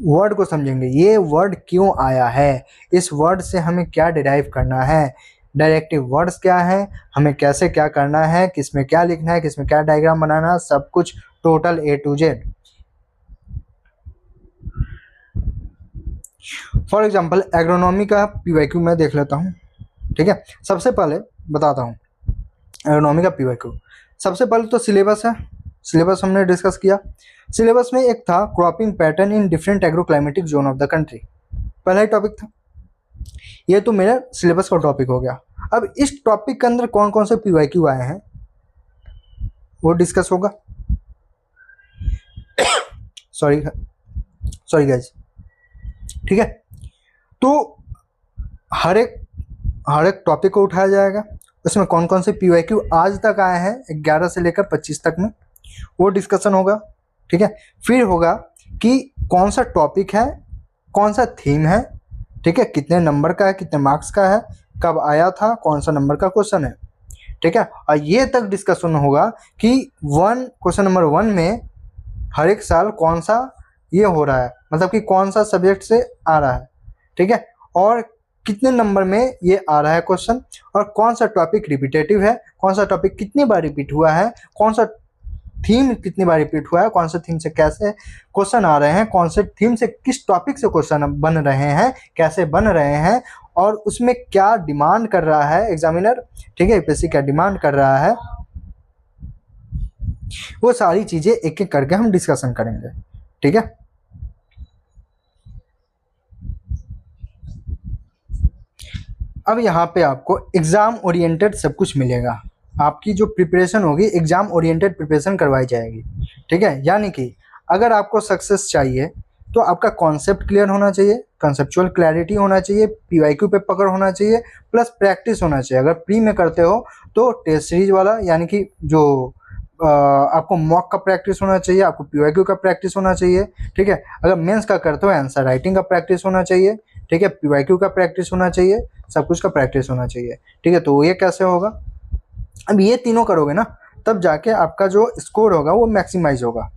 वर्ड को समझेंगे, ये वर्ड क्यों आया है, इस वर्ड से हमें क्या डिराइव करना है, डायरेक्टिव वर्ड्स क्या है, हमें कैसे क्या करना है, किसमें क्या लिखना है, किसमें क्या डायग्राम बनाना है, सब कुछ total A to Z। For example agronomy का PYQ मैं देख लेता हूँ, ठीक है। सबसे पहले बताता हूँ एग्रोनॉमी का PYQ। सबसे पहले तो सिलेबस है, सिलेबस हमने डिस्कस किया। सिलेबस में एक था cropping pattern in different agro climatic zone of the country, पहला ही टॉपिक था। ये तो मेरा सिलेबस का टॉपिक हो गया। अब इस टॉपिक के अंदर कौन कौन से PYQ आए हैं वो डिस्कस होगा। सॉरी गाइज, ठीक है। तो हर एक टॉपिक को उठाया जाएगा, उसमें कौन कौन से PYQ आज तक आए हैं 11 से लेकर 25 तक में, वो डिस्कशन होगा, ठीक है। फिर होगा कि कौन सा टॉपिक है, कौन सा थीम है, ठीक है, कितने नंबर का है, कितने मार्क्स का है, कब आया था, कौन सा नंबर का क्वेश्चन है, ठीक है। और ये तक डिस्कशन होगा कि क्वेश्चन नंबर 1 में हर एक साल कौन सा ये हो रहा है, मतलब कि कौन सा सब्जेक्ट से आ रहा है, ठीक है, और कितने नंबर में ये आ रहा है क्वेश्चन, और कौन सा टॉपिक रिपीटेटिव है, कौन सा टॉपिक कितनी बार रिपीट हुआ है, कौन सा थीम कितनी बार रिपीट हुआ है, कौन से थीम से कैसे क्वेश्चन आ रहे हैं, कौन से थीम से किस टॉपिक से क्वेश्चन बन रहे हैं, कैसे बन रहे हैं, और उसमें क्या डिमांड कर रहा है एग्जामिनर, ठीक है, यूपीएससी क्या डिमांड कर रहा है, वो सारी चीज़ें एक एक करके हम डिस्कशन करेंगे, ठीक है। अब यहाँ पे आपको एग्ज़ाम ओरिएंटेड सब कुछ मिलेगा। आपकी जो प्रिपरेशन होगी एग्ज़ाम ओरिएंटेड प्रिपरेशन करवाई जाएगी, ठीक है। यानी कि अगर आपको सक्सेस चाहिए तो आपका कॉन्सेप्ट क्लियर होना चाहिए, कंसेप्चुअल क्लैरिटी होना चाहिए, पीवाईक्यू पे पकड़ होना चाहिए, प्लस प्रैक्टिस होना चाहिए। अगर प्री में करते हो तो टेस्ट सीरीज वाला यानी कि जो आपको मॉक का प्रैक्टिस होना चाहिए, आपको पीवाईक्यू का प्रैक्टिस होना चाहिए, ठीक है। अगर मेंस का करते हो आंसर राइटिंग का प्रैक्टिस होना चाहिए, ठीक है, पीवाईक्यू का प्रैक्टिस होना चाहिए, सब कुछ का प्रैक्टिस होना चाहिए, ठीक है। तो ये कैसे होगा, अब ये तीनों करोगे ना तब जाके आपका जो स्कोर होगा वो मैक्सिमाइज होगा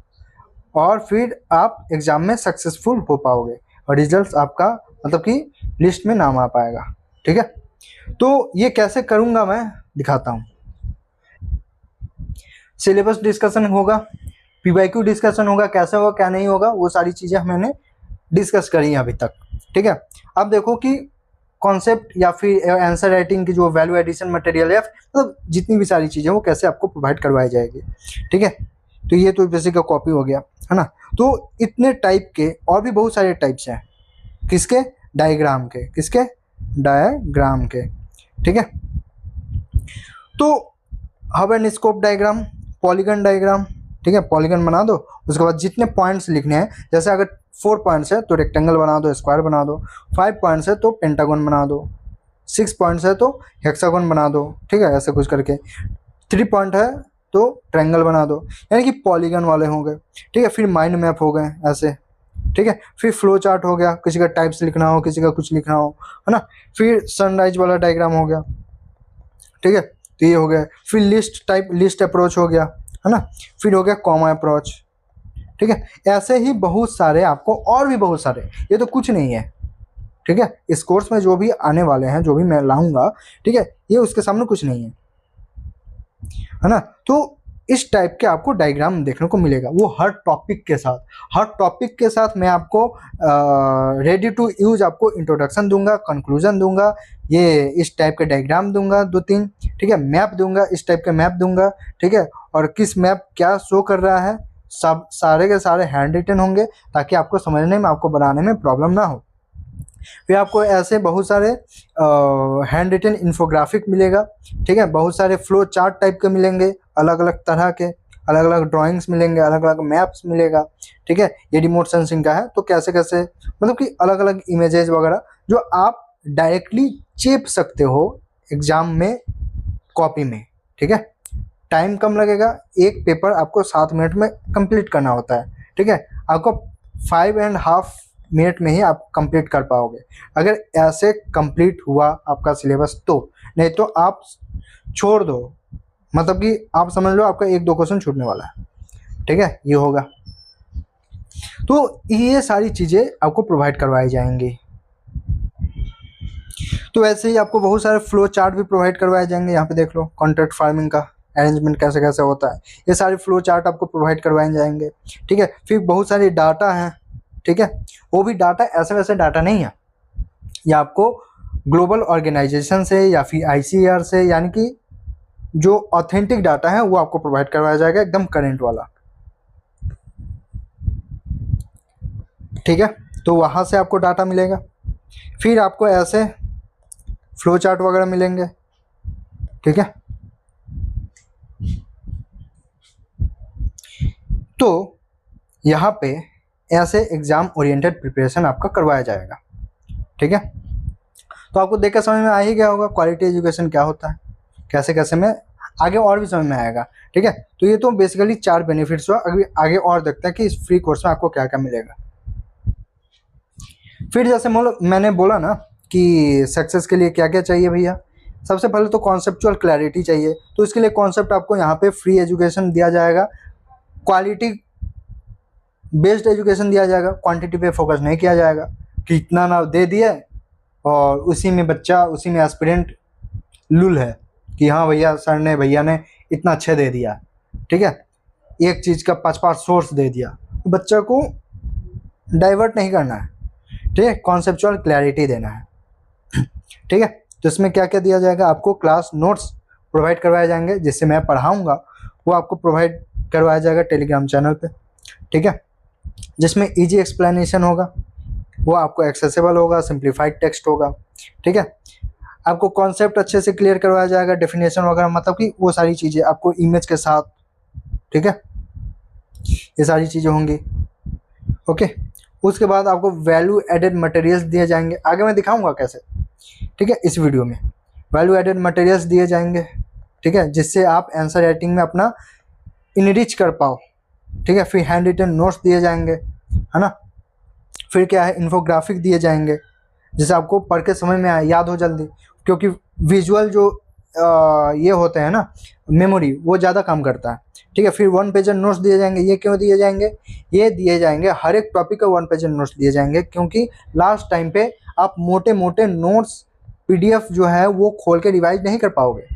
और फिर आप एग्ज़ाम में सक्सेसफुल हो पाओगे और रिजल्ट्स आपका मतलब कि लिस्ट में नाम आ पाएगा, ठीक है। तो ये कैसे करूँगा मैं दिखाता हूँ। सिलेबस डिस्कशन होगा, पीवाईक्यू डिस्कशन होगा, कैसे होगा क्या नहीं होगा वो सारी चीज़ें हमने डिस्कस करी हैं अभी तक, ठीक है। अब देखो कि कॉन्सेप्ट या फिर आंसर राइटिंग की जो वैल्यू एडिशन मटेरियल है मतलब जितनी भी सारी चीज़ें वो कैसे आपको प्रोवाइड करवाई जाएगी, ठीक है। तो ये तो बेसिक का कॉपी हो गया है ना। तो इतने टाइप के और भी बहुत सारे टाइप्स हैं, किसके, डायग्राम के, किसके, डायग्राम के, ठीक है। तो hub and scope diagram, polygon diagram, ठीक है, पॉलीगन बना दो। उसके बाद जितने पॉइंट्स लिखने हैं, जैसे अगर 4 पॉइंट्स है तो रेक्टेंगल बना दो, स्क्वायर बना दो, 5 पॉइंट्स है तो पेंटागन बना दो, 6 पॉइंट्स है तो हेक्सागन बना दो, ठीक है, ऐसे कुछ करके। 3 पॉइंट है तो ट्रायंगल बना दो, यानी कि पॉलीगन वाले होंगे, ठीक है। फिर माइंड मैप हो गए ऐसे, ठीक है। फिर फ्लो चार्ट हो गया, किसी का टाइप्स लिखना हो, किसी का कुछ लिखना हो, है ना। फिर सनराइज वाला डायग्राम हो गया, ठीक है, तो ये हो गया। फिर लिस्ट टाइप, लिस्ट अप्रोच हो गया, है ना। फिर हो गया कॉमा अप्रोच, ठीक है। ऐसे ही बहुत सारे आपको और भी बहुत सारे, ये तो कुछ नहीं है, ठीक है। इस कोर्स में जो भी आने वाले हैं, जो भी मैं लाऊंगा, ठीक है, ये उसके सामने कुछ नहीं है ना। तो इस टाइप के आपको डायग्राम देखने को मिलेगा, वो हर टॉपिक के साथ, हर टॉपिक के साथ मैं आपको रेडी टू यूज आपको इंट्रोडक्शन दूंगा, कंक्लूजन दूंगा, ये इस टाइप के डायग्राम दूंगा 2-3, ठीक है, मैप दूंगा, इस टाइप के मैप दूंगा, ठीक है। और किस मैप क्या शो कर रहा है, सब सारे के सारे हैंड रिटन होंगे ताकि आपको समझने में, आपको बनाने में प्रॉब्लम ना हो। फिर आपको ऐसे बहुत सारे हैंड रिटन इन्फोग्राफिक मिलेगा, ठीक है, बहुत सारे फ्लो चार्ट टाइप के मिलेंगे, अलग अलग तरह के, अलग अलग ड्राइंग्स मिलेंगे, अलग अलग मैप्स मिलेगा, ठीक है। ये रिमोट सेंसिंग का है तो कैसे कैसे मतलब कि अलग अलग इमेजेस वगैरह जो आप डायरेक्टली चेप सकते हो एग्जाम में कॉपी में, ठीक है। टाइम कम लगेगा, एक पेपर आपको 7 मिनट में कंप्लीट करना होता है, ठीक है। आपको 5.5 मिनट में ही आप कंप्लीट कर पाओगे अगर ऐसे कंप्लीट हुआ आपका सिलेबस तो। नहीं तो आप छोड़ दो, मतलब कि आप समझ लो आपका 1-2 क्वेश्चन छूटने वाला है, ठीक है, ये होगा। तो ये सारी चीज़ें आपको प्रोवाइड करवाई जाएंगी। तो ऐसे ही आपको बहुत सारे फ्लो चार्ट भी प्रोवाइड करवाए जाएंगे। यहाँ पे देख लो कॉन्ट्रैक्ट फार्मिंग का अरेंजमेंट कैसे कैसे होता है, ये सारे फ्लो चार्ट आपको प्रोवाइड करवाए जाएंगे, ठीक है। फिर बहुत सारे डाटा हैं, ठीक है, वो भी डाटा ऐसे वैसे डाटा नहीं है, ये आपको ग्लोबल ऑर्गेनाइजेशन से या फिर ICAR से, यानी कि जो ऑथेंटिक डाटा है वो आपको प्रोवाइड करवाया जाएगा, एकदम करेंट वाला, ठीक है। तो वहाँ से आपको डाटा मिलेगा। फिर आपको ऐसे फ्लो चार्ट वगैरह मिलेंगे, ठीक है। तो यहाँ पे ऐसे एग्जाम ओरिएंटेड प्रिपरेशन आपका करवाया जाएगा, ठीक है। तो आपको देखकर समझ में आ ही गया होगा क्वालिटी एजुकेशन क्या होता है, कैसे कैसे में आगे और भी समझ में आएगा, ठीक है। तो ये तो बेसिकली 4 बेनिफिट्स हुआ। अभी आगे और देखते हैं कि इस फ्री कोर्स में आपको क्या क्या मिलेगा। फिर जैसे मैंने बोला ना कि सक्सेस के लिए क्या क्या चाहिए भैया, सबसे पहले तो कॉन्सेप्चुअल क्लैरिटी चाहिए। तो इसके लिए कॉन्सेप्ट आपको यहाँ पे फ्री एजुकेशन दिया जाएगा, क्वालिटी बेस्ड एजुकेशन दिया जाएगा, क्वांटिटी पे फोकस नहीं किया जाएगा कि इतना ना दे दिए और उसी में बच्चा, उसी में एस्पिरेंट लुल है कि हाँ भैया सर ने, भैया ने इतना अच्छा दे दिया, ठीक है, एक चीज़ का 5-5 सोर्स दे दिया। बच्चा को डाइवर्ट नहीं करना है, ठीक है, कॉन्सेप्चुअल क्लैरिटी देना है, ठीक है। तो इसमें क्या क्या दिया जाएगा, आपको क्लास नोट्स प्रोवाइड करवाए जाएंगे, जिससे मैं पढ़ाऊँगा वो आपको प्रोवाइड करवाया जाएगा टेलीग्राम चैनल पे, ठीक है, जिसमें इजी एक्सप्लेनेशन होगा, वो आपको एक्सेसिबल होगा, सिंप्लीफाइड टेक्स्ट होगा, ठीक है। आपको कॉन्सेप्ट अच्छे से क्लियर करवाया जाएगा, डेफिनेशन वगैरह, मतलब कि वो सारी चीज़ें आपको इमेज के साथ, ठीक है, ये सारी चीज़ें होंगी। ओके, उसके बाद आपको वैल्यू एडेड मटेरियल्स दिए जाएंगे, आगे मैं दिखाऊंगा कैसे, ठीक है, इस वीडियो में वैल्यू एडेड मटेरियल्स दिए जाएंगे, ठीक है, जिससे आप आंसर राइटिंग में अपना इनरिच कर पाओ, ठीक है। फिर हैंड रिटन नोट्स दिए जाएंगे, है ना। फिर क्या है, इन्फोग्राफिक दिए जाएंगे, जिसे आपको पढ़ के समझ में आए, याद हो जल्दी, क्योंकि विजुअल जो ये होते हैं ना, मेमोरी, वो ज़्यादा काम करता है, ठीक है। फिर 1 पेजर नोट्स दिए जाएंगे। ये क्यों दिए जाएंगे? ये दिए जाएंगे, हर एक टॉपिक का 1 पेजर नोट्स दिए जाएंगे, क्योंकि लास्ट टाइम पे आप मोटे मोटे नोट्स PDF जो है वो खोल के रिवाइज नहीं कर पाओगे,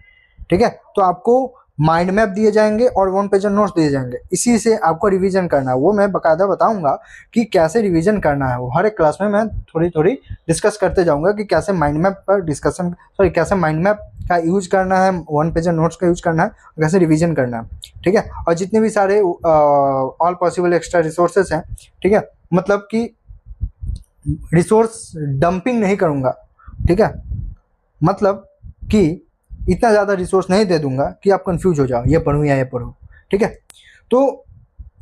ठीक है। तो आपको माइंड मैप दिए जाएंगे और 1 पेजर नोट्स दिए जाएंगे, इसी से आपको रिवीजन करना है। वो मैं बकायदा बताऊंगा कि कैसे रिवीजन करना है, वो हर एक क्लास में मैं थोड़ी थोड़ी डिस्कस करते जाऊंगा कि कैसे माइंड मैप पर डिस्कशन, सॉरी, कैसे माइंड मैप का यूज करना है, 1 पेजर नोट्स का यूज करना है, कैसे रिवीजन करना है, ठीक है। और जितने भी सारे ऑल पॉसिबल एक्स्ट्रा रिसोर्सेस हैं, ठीक है, मतलब कि रिसोर्स डंपिंग नहीं करूँगा, ठीक है, मतलब कि इतना ज़्यादा रिसोर्स नहीं दे दूंगा कि आप कंफ्यूज हो जाओ, ये पढ़ूँ या ये पढ़ूँ, ठीक है। तो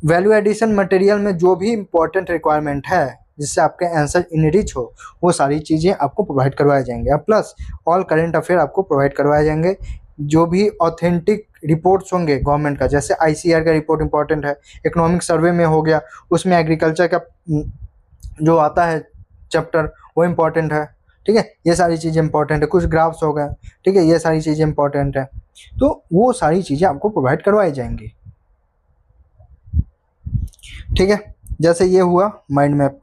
वैल्यू एडिशन मटेरियल में जो भी इंपॉर्टेंट रिक्वायरमेंट है जिससे आपके आंसर इनरिच हो, वो सारी चीज़ें आपको प्रोवाइड करवाए जाएंगे। और प्लस ऑल करेंट अफेयर आपको प्रोवाइड करवाए जाएंगे। जो भी ऑथेंटिक रिपोर्ट्स होंगे गवर्नमेंट का, जैसे ICAR का रिपोर्ट इंपॉर्टेंट है, इकोनॉमिक सर्वे में हो गया, उसमें एग्रीकल्चर का जो आता है चैप्टर वो इम्पॉर्टेंट है, ठीक है। ये सारी चीज़ें इंपॉर्टेंट है, कुछ ग्राफ्स हो गए, ठीक है, ये सारी चीज़ें इंपॉर्टेंट है, तो वो सारी चीज़ें आपको प्रोवाइड करवाई जाएंगी, ठीक है। जैसे ये हुआ माइंड मैप,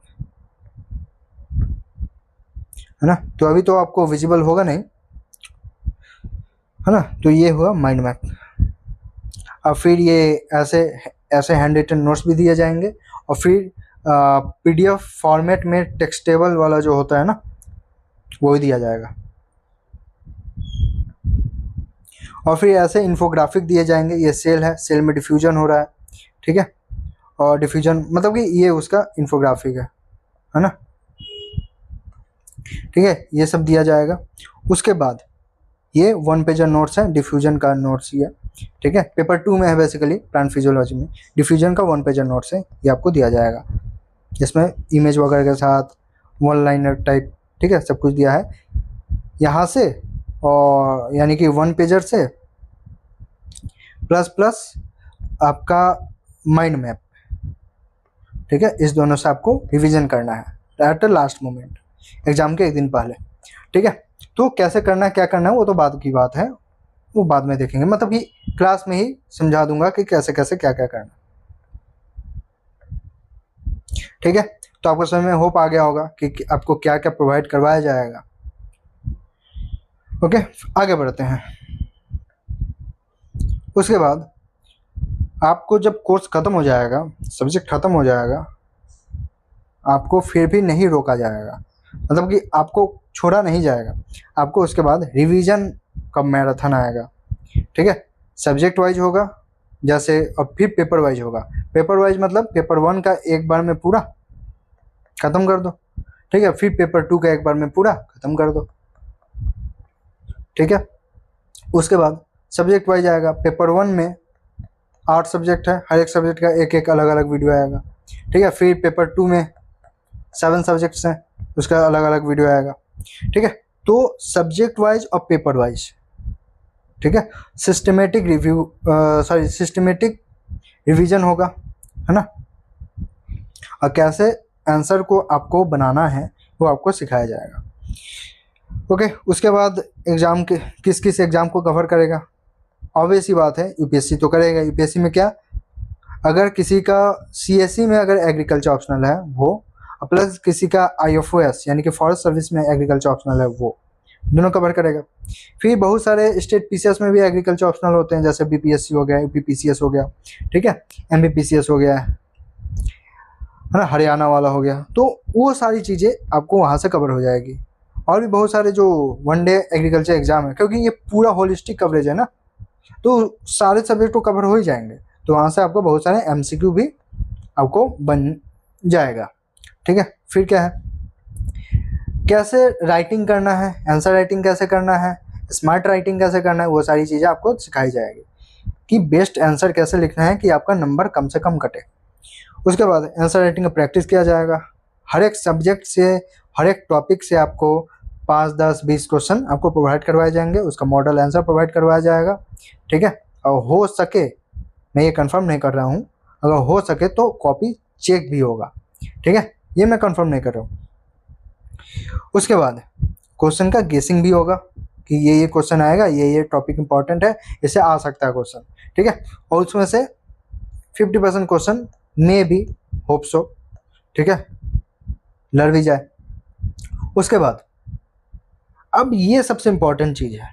है ना, तो अभी तो आपको विजिबल होगा नहीं, है ना, तो ये हुआ माइंड मैप। अब फिर ये ऐसे ऐसे हैंड रिटन नोट्स भी दिए जाएंगे, और फिर PDF फॉर्मेट में टेक्स्टेबल वाला जो होता है ना, वो ही दिया जाएगा। और फिर ऐसे इन्फोग्राफिक दिए जाएंगे। ये सेल है, सेल में डिफ्यूजन हो रहा है, ठीक है, और डिफ्यूजन मतलब कि ये उसका इन्फोग्राफिक है ना, ठीक है, ये सब दिया जाएगा। उसके बाद ये 1 पेजर नोट्स है, डिफ्यूजन का नोट्स ये, ठीक है, पेपर 2 में है बेसिकली, प्लांट फिजियोलॉजी में डिफ्यूजन का 1 पेजर नोट्स है, ये आपको दिया जाएगा। इसमें इमेज वगैरह के साथ 1 लाइनर टाइप, ठीक है, सब कुछ दिया है यहाँ से, और यानी कि 1 पेजर से प्लस आपका माइंड मैप, ठीक है, इस दोनों से आपको रिवीजन करना है at the last moment, exam के एक दिन पहले, ठीक है। तो कैसे करना है, क्या करना है, वो तो बाद की बात है, वो बाद में देखेंगे, मतलब कि क्लास में ही समझा दूंगा कि कैसे कैसे क्या क्या करना, ठीक है। तो आपको समझ में होप आ गया होगा कि आपको क्या क्या प्रोवाइड करवाया जाएगा। ओके, आगे बढ़ते हैं। उसके बाद आपको जब कोर्स ख़त्म हो जाएगा, सब्जेक्ट ख़त्म हो जाएगा, आपको फिर भी नहीं रोका जाएगा, मतलब कि आपको छोड़ा नहीं जाएगा। आपको उसके बाद रिवीजन का मैराथन आएगा, ठीक है, सब्जेक्ट वाइज होगा जैसे, और फिर पेपर वाइज होगा। पेपर वाइज मतलब पेपर 1 का एक बार में पूरा ख़त्म कर दो, ठीक है, फिर पेपर 2 का एक बार में पूरा ख़त्म कर दो, ठीक है। उसके बाद सब्जेक्ट वाइज आएगा। पेपर 1 में 8 सब्जेक्ट है, हर एक सब्जेक्ट का एक एक अलग अलग वीडियो आएगा, ठीक है। फिर पेपर 2 में 7 सब्जेक्ट्स हैं, उसका अलग अलग वीडियो आएगा, ठीक है। तो सब्जेक्ट वाइज और पेपर वाइज, ठीक है, सिस्टमेटिक रिवीजन होगा, है ना, और कैसे आंसर को आपको बनाना है वो आपको सिखाया जाएगा। ओके, उसके बाद एग्ज़ाम के किस किस एग्ज़ाम को कवर करेगा, ऑब्वियस ही बात है, UPSC तो करेगा। UPSC में क्या, अगर किसी का CSE में अगर एग्रीकल्चर ऑप्शनल है वो, प्लस किसी का IFOS यानी कि फॉरेस्ट सर्विस में एग्रीकल्चर ऑप्शनल है, वो दोनों कवर करेगा। फिर बहुत सारे स्टेट PCS में भी एग्रीकल्चर ऑप्शनल होते हैं, जैसे BPSC हो गया, UPPCS हो गया, ठीक है, MBPCS हो गया, है ना, हरियाणा वाला हो गया, तो वो सारी चीज़ें आपको वहाँ से कवर हो जाएगी। और भी बहुत सारे जो 1 डे एग्रीकल्चर एग्जाम है, क्योंकि ये पूरा होलिस्टिक कवरेज है ना, तो सारे सब्जेक्ट तो कवर हो ही जाएंगे, तो वहाँ से आपको बहुत सारे MCQ भी आपको बन जाएगा, ठीक है। फिर क्या है, कैसे राइटिंग करना है, आंसर राइटिंग कैसे करना है, स्मार्ट राइटिंग कैसे करना है, वो सारी चीज़ें आपको सिखाई जाएगी कि बेस्ट आंसर कैसे लिखना है कि आपका नंबर कम से कम कटे। उसके बाद आंसर राइटिंग का प्रैक्टिस किया जाएगा। हर एक सब्जेक्ट से, हर एक टॉपिक से आपको 5, 10, 20 क्वेश्चन आपको प्रोवाइड करवाए जाएंगे, उसका मॉडल आंसर प्रोवाइड करवाया जाएगा, ठीक है। और हो सके, मैं ये कंफर्म नहीं कर रहा हूँ, अगर हो सके तो कॉपी चेक भी होगा, ठीक है, ये मैं कंफर्म नहीं कर रहा हूँ। उसके बाद क्वेश्चन का गेसिंग भी होगा कि ये क्वेश्चन आएगा, ये टॉपिक इंपॉर्टेंट है, इससे आ सकता है क्वेश्चन, ठीक है। और उसमें से 50% क्वेश्चन मे भी, होप सो, ठीक है, लड़ भी जाए। उसके बाद अब ये सबसे इंपॉर्टेंट चीज है,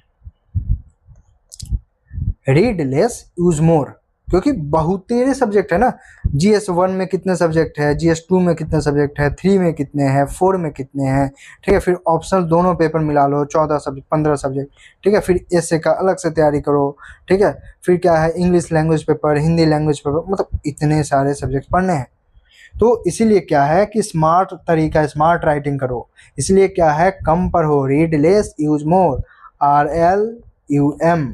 रीड लेस यूज मोर, क्योंकि बहुत तेरे सब्जेक्ट है ना। GS1 में कितने सब्जेक्ट है, GS2 में कितने सब्जेक्ट है, 3 में कितने हैं, 4 में कितने हैं, ठीक है। फिर ऑप्शनल दोनों पेपर मिला लो, 14 सब्जेक्ट, 15 सब्जेक्ट, ठीक है। फिर ऐसे का अलग से तैयारी करो, ठीक है। फिर क्या है, English language paper, Hindi language paper, मतलब इतने सारे सब्जेक्ट पढ़ने हैं। तो इसीलिए क्या है कि स्मार्ट तरीका, स्मार्ट राइटिंग करो। इसलिए क्या है, कम पढ़ो, read less use more, RLUM,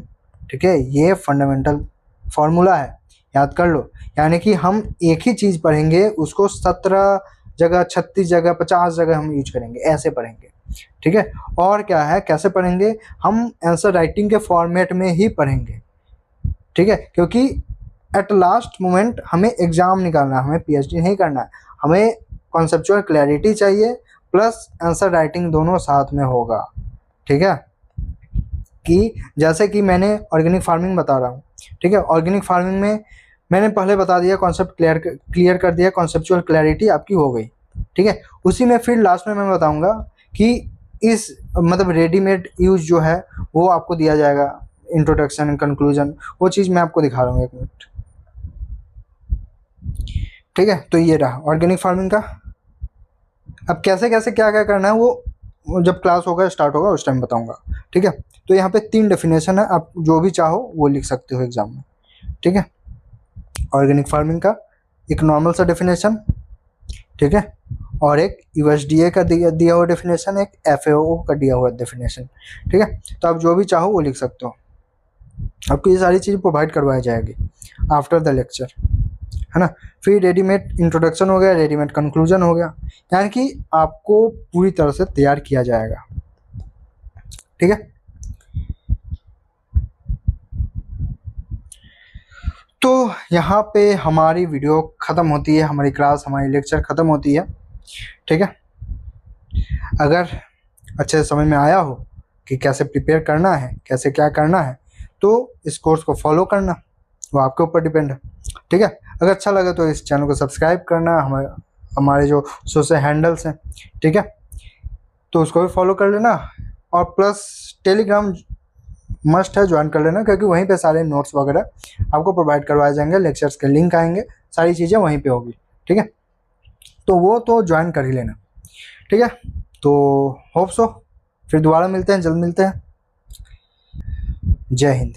ठीक है। ये फंडामेंटल फॉर्मूला है, याद कर लो। यानी कि हम एक ही चीज़ पढ़ेंगे, उसको 17 जगह, 36 जगह, 50 जगह हम यूज करेंगे, ऐसे पढ़ेंगे, ठीक है। और क्या है, कैसे पढ़ेंगे, हम आंसर राइटिंग के फॉर्मेट में ही पढ़ेंगे, ठीक है। क्योंकि एट लास्ट मोमेंट हमें एग्जाम निकालना है, हमें PhD नहीं करना है, हमें कॉन्सेप्चुअल क्लैरिटी चाहिए प्लस आंसर राइटिंग दोनों साथ में होगा, ठीक है। कि जैसे कि मैंने ऑर्गेनिक फार्मिंग बता रहा हूँ, ठीक है। ऑर्गेनिक फार्मिंग में मैंने पहले बता दिया, कॉन्सेप्ट क्लियर कर दिया, कॉन्सेप्चुअल क्लैरिटी आपकी हो गई, ठीक है। उसी में फिर लास्ट में मैं बताऊंगा कि इस मतलब रेडीमेड यूज जो है वो आपको दिया जाएगा, इंट्रोडक्शन एंड कंक्लूजन, वो चीज़ मैं आपको दिखा रहा हूँ, 1 मिनट, ठीक है। तो ये रहा ऑर्गेनिक फार्मिंग का। अब कैसे कैसे क्या क्या करना है वो जब क्लास होगा, स्टार्ट होगा, उस टाइम बताऊंगा, ठीक है। तो यहाँ पे 3 डेफिनेशन है, आप जो भी चाहो वो लिख सकते हो एग्जाम में, ठीक है। ऑर्गेनिक फार्मिंग का एक नॉर्मल सा डेफिनेशन, ठीक है, और एक USDA का दिया हुआ डेफिनेशन, एक FAO का दिया हुआ डेफिनेशन, ठीक है। तो आप जो भी चाहो वो लिख सकते हो, आपको ये सारी चीज़ प्रोवाइड करवाई जाएगी आफ्टर द लेक्चर, है ना। फिर रेडीमेड इंट्रोडक्शन हो गया, रेडीमेड कंक्लूजन हो गया, यानी कि आपको पूरी तरह से तैयार किया जाएगा, ठीक है। तो यहाँ पे हमारी वीडियो ख़त्म होती है, हमारी क्लास, हमारी लेक्चर ख़त्म होती है, ठीक है। अगर अच्छे से समझ में आया हो कि कैसे प्रिपेयर करना है, कैसे क्या करना है, तो इस कोर्स को फॉलो करना, वो आपके ऊपर डिपेंड है, ठीक है। अगर अच्छा लगे तो इस चैनल को सब्सक्राइब करना, हमारे जो सोशल हैंडल्स हैं, ठीक है, तो उसको भी फॉलो कर लेना। और प्लस टेलीग्राम मस्ट है, ज्वाइन कर लेना, क्योंकि वहीं पे सारे नोट्स वगैरह आपको प्रोवाइड करवाए जाएंगे, लेक्चर्स के लिंक आएंगे, सारी चीज़ें वहीं पे होगी, ठीक है। तो वो तो ज्वाइन कर ही लेना, ठीक है। तो होप सो फिर दोबारा मिलते हैं, जल्द मिलते हैं। जय हिंद।